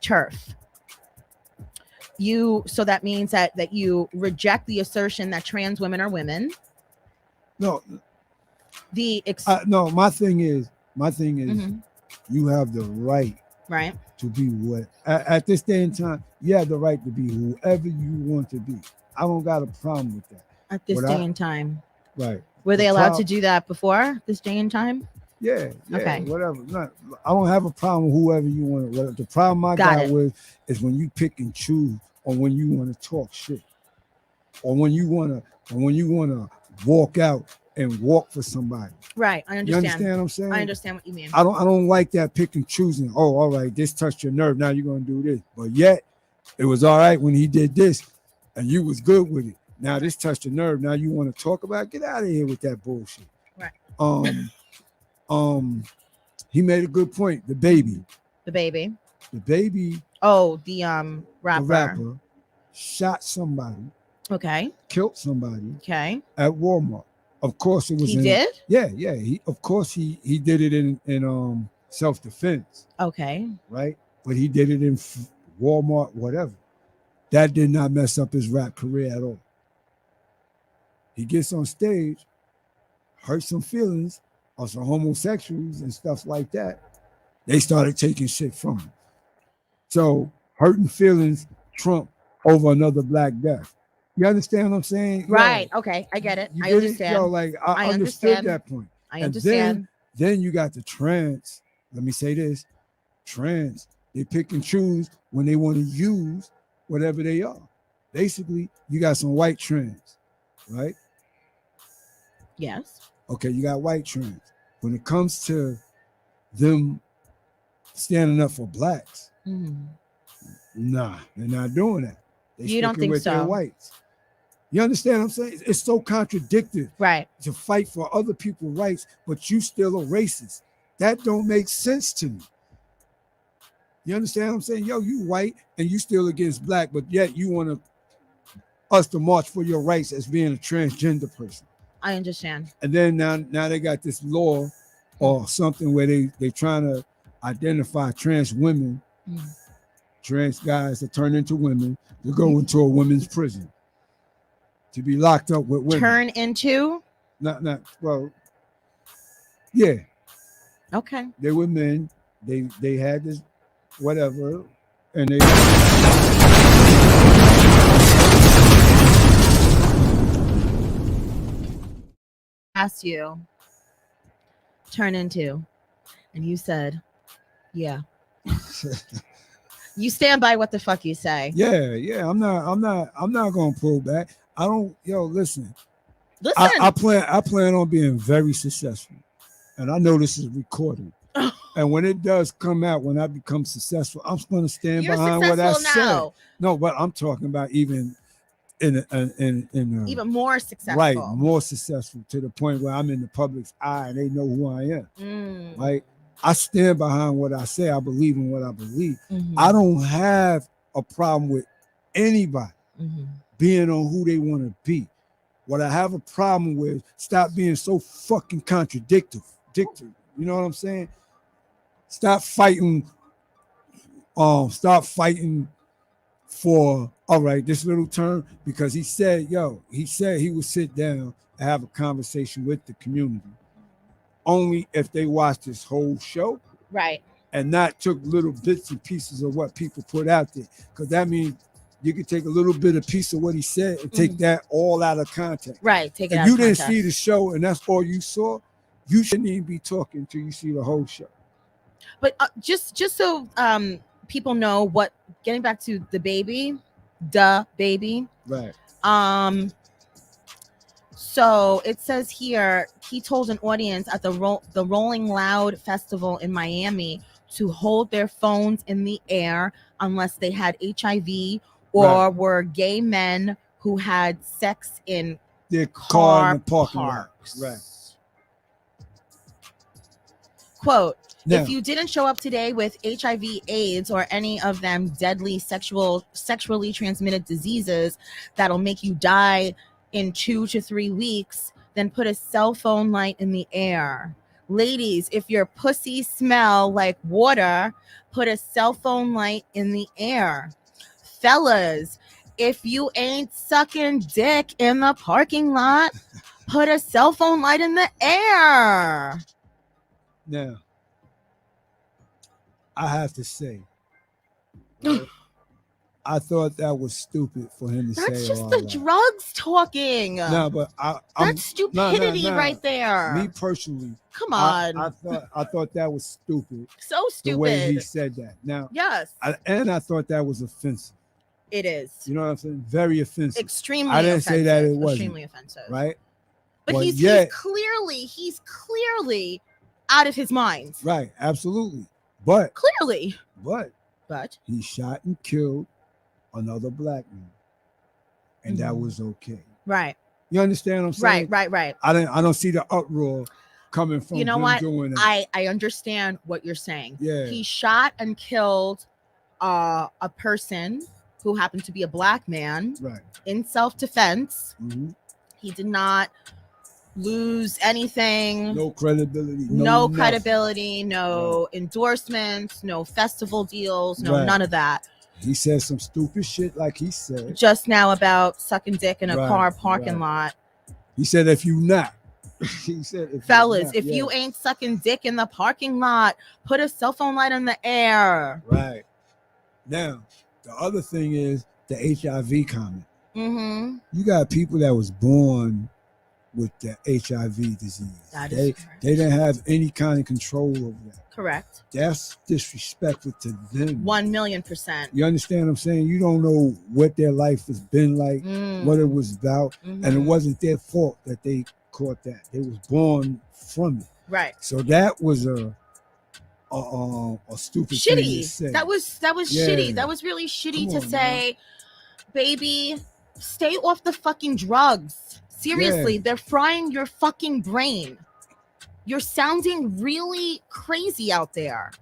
TERF. So that means that you reject the assertion that trans women are women. No. No, my thing is Mhm. you have the right to be what at this day and time, you have the right to be whoever you want to be. I don't got a problem with that. At this day and time. Right. Were they allowed to do that before this day and time? Yeah, okay. Whatever. I don't have a problem with whoever you want to. The problem I got with is when you pick and choose, or when you want to talk shit, or when you want to walk out and walk for somebody. Right, I understand. You understand what I'm saying? I understand what you mean. I don't like that pick and choosing. Oh, all right, this touched your nerve. Now you're gonna do this, but yet it was all right when he did this, and you was good with it. Now this touched your nerve. Now you want to talk about it? Get out of here with that bullshit. Right. He made a good point. The baby. Oh, the rapper shot somebody. Okay. Killed somebody. Okay. At Walmart. Of course it was. He did? Yeah. He did it in self-defense. Okay. Right? But he did it in Walmart, whatever. That did not mess up his rap career at all. He gets on stage, hurts some feelings of some homosexuals and stuff like that. They started taking shit from him. So hurting feelings trump over another black death. You understand what I'm saying? Right. Okay. I get it. I understand. I understood that point. I understand. And then you got the trans. Let me say this. Trans. They pick and choose when they want to use whatever they are. Basically, you got some white trans, right? Yes. Okay, you got white trans. When it comes to them standing up for blacks, nah, they're not doing that. You don't think so? Their whites. You understand what I'm saying? It's so contradictory, right? To fight for other people's rights, but you still a racist. That don't make sense to me. You understand what I'm saying? Yo, you white and you still against black, but yet you want us to march for your rights as being a transgender person. I understand. And then now they got this law or something where they trying to identify trans women, trans guys that turn into women to go into a women's prison to be locked up with women. Turn into? Well, yeah. Okay. They were men. They had this whatever, and they. Asked you, turn into, and you said, yeah. You stand by what the fuck you say. Yeah. I'm not gonna pull back. I don't. Listen. I plan on being very successful, and I know this is recorded. And when it does come out, when I become successful, I'm going to stand behind what I said. No, but I'm talking about even in even more successful. Right, more successful to the point where I'm in the public's eye and they know who I am. Right, I stand behind what I say. I believe in what I believe. I don't have a problem with anybody being on who they want to be. What I have a problem with, stop being so fucking contradictory. You know what I'm saying? Stop fighting for, all right, this little term, because he said he would sit down and have a conversation with the community only if they watched this whole show. Right. And not took little bits and pieces of what people put out there. Because that means you could take a little bit of piece of what he said and take that all out of context. Right, take it out of context. You didn't see the show and that's all you saw, you shouldn't even be talking until you see the whole show. But just so people know what, getting back to the baby. Right. So it says here, he told an audience at the Rolling Loud Festival in Miami to hold their phones in the air unless they had HIV or were gay men who had sex in their car in the parking lot. Right. Quote, Now, If you didn't show up today with HIV, AIDS, or any of them deadly sexually transmitted diseases that'll make you die in 2 to 3 weeks, then put a cell phone light in the air. Ladies, if your pussy smell like water, put a cell phone light in the air. Fellas, if you ain't sucking dick in the parking lot, put a cell phone light in the air. now, I have to say, right, I thought that was stupid for him to That's say just all the that. drugs talking. No, but I'm That's stupidity nah. right there. Me personally, Come I on. thought that was stupid So the way he stupid. said that. Now, Yes, I thought that was offensive. it is. You know what I'm saying? Very offensive. Extremely I didn't say that it offensive. wasn't. Extremely offensive. Right? But Well, he's yet- clearly out of his mind. Right. Absolutely. But Clearly. But he shot and killed another black man, and that was okay. right. You understand what I'm saying? Right. I don't see the uproar coming from You know him what? doing that. I understand what you're saying. Yeah. He shot and killed a person who happened to be a black man Right. in self-defense. hmm He did not lose anything. No credibility. No nothing. credibility, no endorsements, no festival deals, no Right. none of that. He said some stupid shit, like he said. Just now about sucking dick in a Right, car parking right. lot. He said, if you not, he said, if Fellas, you're not, if yeah. you ain't sucking dick in the parking lot, put a cell phone light in the air. Right. Now, the other thing is the HIV comment. Mm-hmm. You got people that was born with the HIV disease. That They is correct. didn't have any kind of control over that. Correct. That's disrespectful to them. 1,000,000%. You understand what I'm saying? You don't know what their life has been like, what it was about, and it wasn't their fault that they caught that. They was born from it. Right. So that was a stupid thing to say. Shitty. That was Yeah. shitty. That was really shitty Come to on, say, baby, stay off the fucking drugs. Seriously, Yeah. they're frying your fucking brain. You're sounding really crazy out there.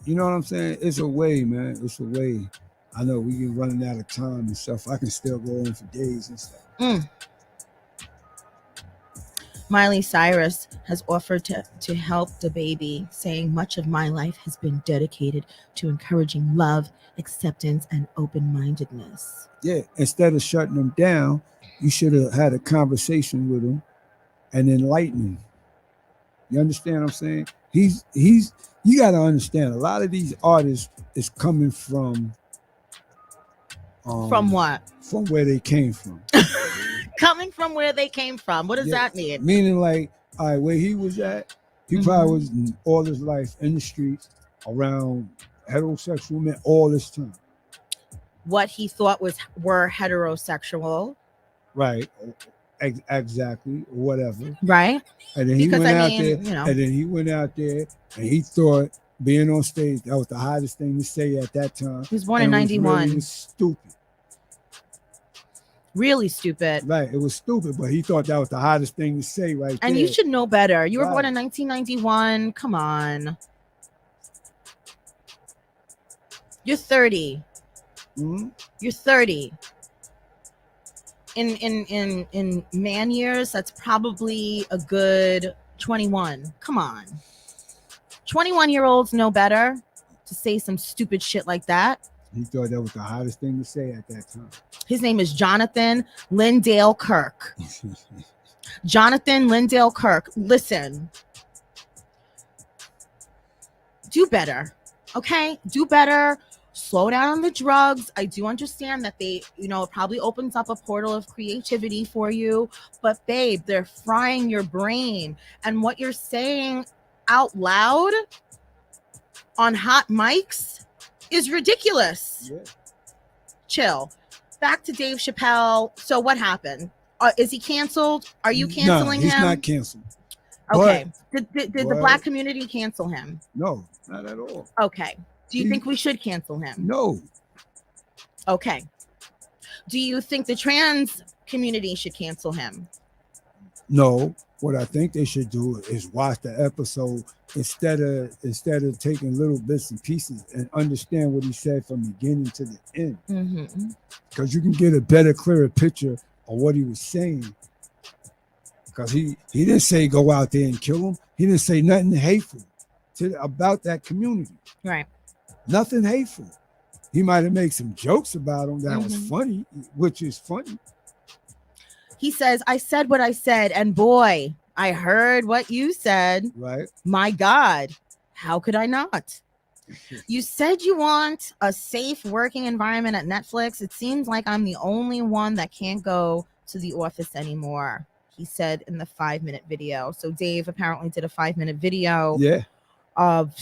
You know what I'm saying? It's a way, man. It's a way. I know we get running out of time and stuff. I can still go on for days and stuff. Miley Cyrus has offered to help the baby, saying much of my life has been dedicated to encouraging love, acceptance, and open-mindedness. Yeah, instead of shutting them down, you should have had a conversation with him and enlighten him. You understand what I'm saying? He's you got to understand, a lot of these artists is coming from what? From where they came from. Coming from where they came from. What does Yeah. that mean? Meaning, like, all right, where he was at, he probably was all his life in the streets around heterosexual men all this time. What he thought were heterosexual. Right. Exactly. Whatever. Right. And then he Because, went I out mean, there. you know. And then he went out there and he thought being on stage, that was the hottest thing to say at that time. He was born in 91. It was stupid. Really stupid. Right. It was stupid, but he thought that was the hottest thing to say right And there. you should know better. You were born Right. in 1991. Come on. You're 30. Mhm. You're 30. In man years, that's probably a good 21. Come on. 21-year-olds know better to say some stupid shit like that. He thought that was the hottest thing to say at that time. His name is Jonathan Lindale Kirk. Jonathan Lindale Kirk. Listen. Do better. Okay? Do better. Slow down on the drugs. I do understand that they, it probably opens up a portal of creativity for you. But babe, they're frying your brain. And what you're saying out loud on hot mics is ridiculous. Yeah. Chill. Back to Dave Chappelle. So what happened? Is he canceled? Are you canceling he's him? not canceled. Okay. Did the but- black community cancel him? No, not at all. Okay. Do you He- think we should cancel him? No. Okay. Do you think the trans community should cancel him? No, what I think they should do is watch the episode instead of taking little bits and pieces and understand what he said from the beginning to the end. Mm-hmm. Because you can get a better, clearer picture of what he was saying. Because he didn't say go out there and kill him. He didn't say nothing hateful about that community. Right. Nothing hateful. He might have made some jokes about him that was Mhm. funny, which is funny. He says, I said what I said, and boy, I heard what you said. Right? My God, how could I not? You said you want a safe working environment at Netflix. It seems like I'm the only one that can't go to the office anymore, he said in the 5-minute video. So Dave apparently did a 5-minute video Yeah. of,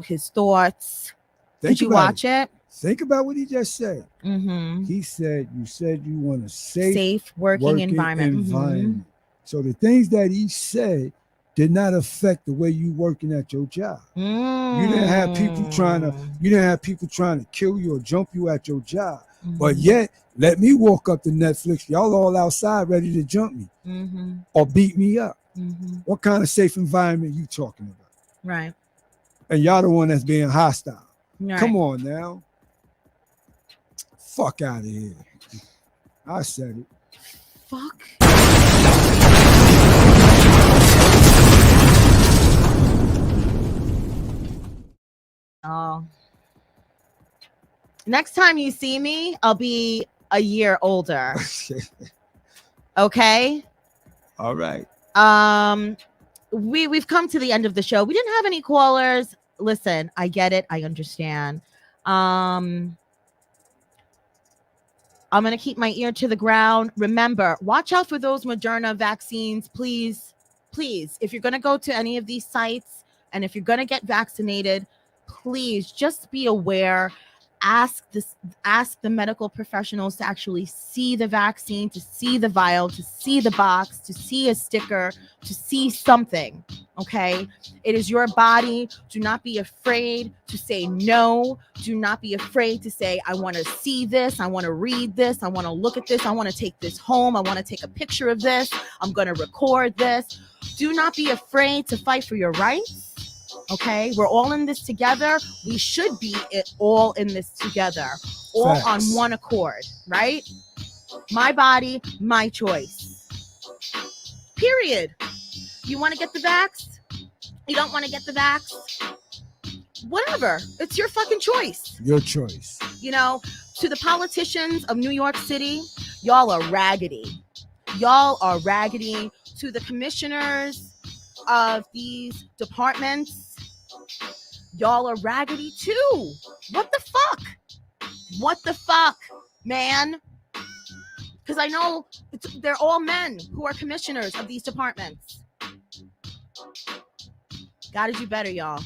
his thoughts. Think Did you about watch it? Think about what he just said. Mm-hmm. He said, you said you want a safe working environment. Mhm. So the things that he said did not affect the way you working at your job. You didn't have people trying to kill you or jump you at your job. But yet, let me walk up to Netflix. Y'all all outside ready to jump me or beat me up. What kind of safe environment you talking about? Right. And y'all the one that's being hostile. Right. Come on now. Fuck out of here. I said it. Fuck. Oh. Next time you see me, I'll be a year older. Okay? All right. We've come to the end of the show. We didn't have any callers. Listen, I get it. I understand. I'm going to keep my ear to the ground. Remember, watch out for those Moderna vaccines, please. Please, if you're going to go to any of these sites and if you're going to get vaccinated, please just be aware. Ask the medical professionals to actually see the vaccine, to see the vial, to see the box, to see a sticker, to see something. Okay, it is your body. Do not be afraid to say no. Do not be afraid to say, I want to see this. I want to read this. I want to look at this. I want to take this home. I want to take a picture of this. I'm going to record this. Do not be afraid to fight for your rights. Okay, we're all in this together. We should be all in this together, all Facts. on one accord, right? My body, my choice. Period. You want to get the vax? You don't want to get the vax? Whatever. It's your fucking choice. Your choice. To the politicians of New York City, y'all are raggedy. Y'all are raggedy. To the commissioners of these departments, y'all are raggedy too. What the fuck? What the fuck, man? Because I know they're all men who are commissioners of these departments. Gotta do better, y'all.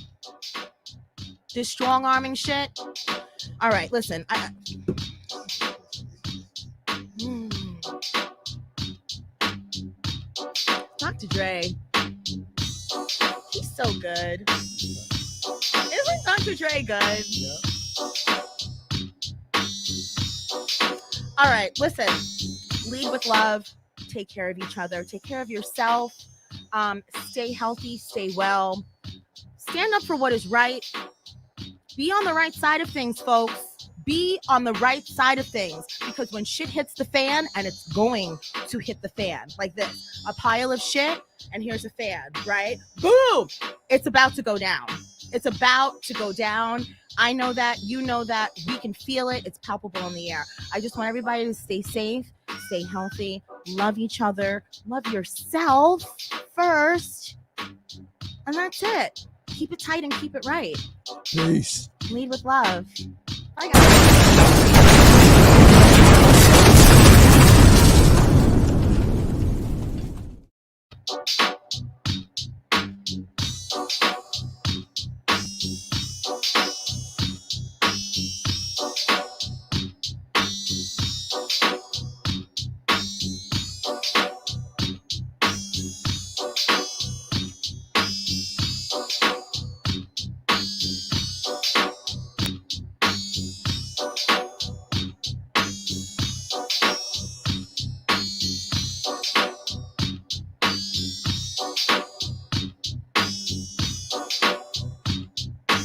This strong arming shit. All right, listen. Dr. Dre. He's so good. Isn't Dr. Dre good? Yeah. All right, listen. Lead with love. Take care of each other. Take care of yourself. Stay healthy. Stay well. Stand up for what is right. Be on the right side of things, folks. Be on the right side of things, because when shit hits the fan, and it's going to hit the fan like this, a pile of shit, and here's a fan, right? Boom! It's about to go down. It's about to go down. I know that. You know that. We can feel it. It's palpable in the air. I just want everybody to stay safe, stay healthy, love each other, love yourself first, and that's it. Keep it tight and keep it right. Peace. Lead with love. Bye, guys.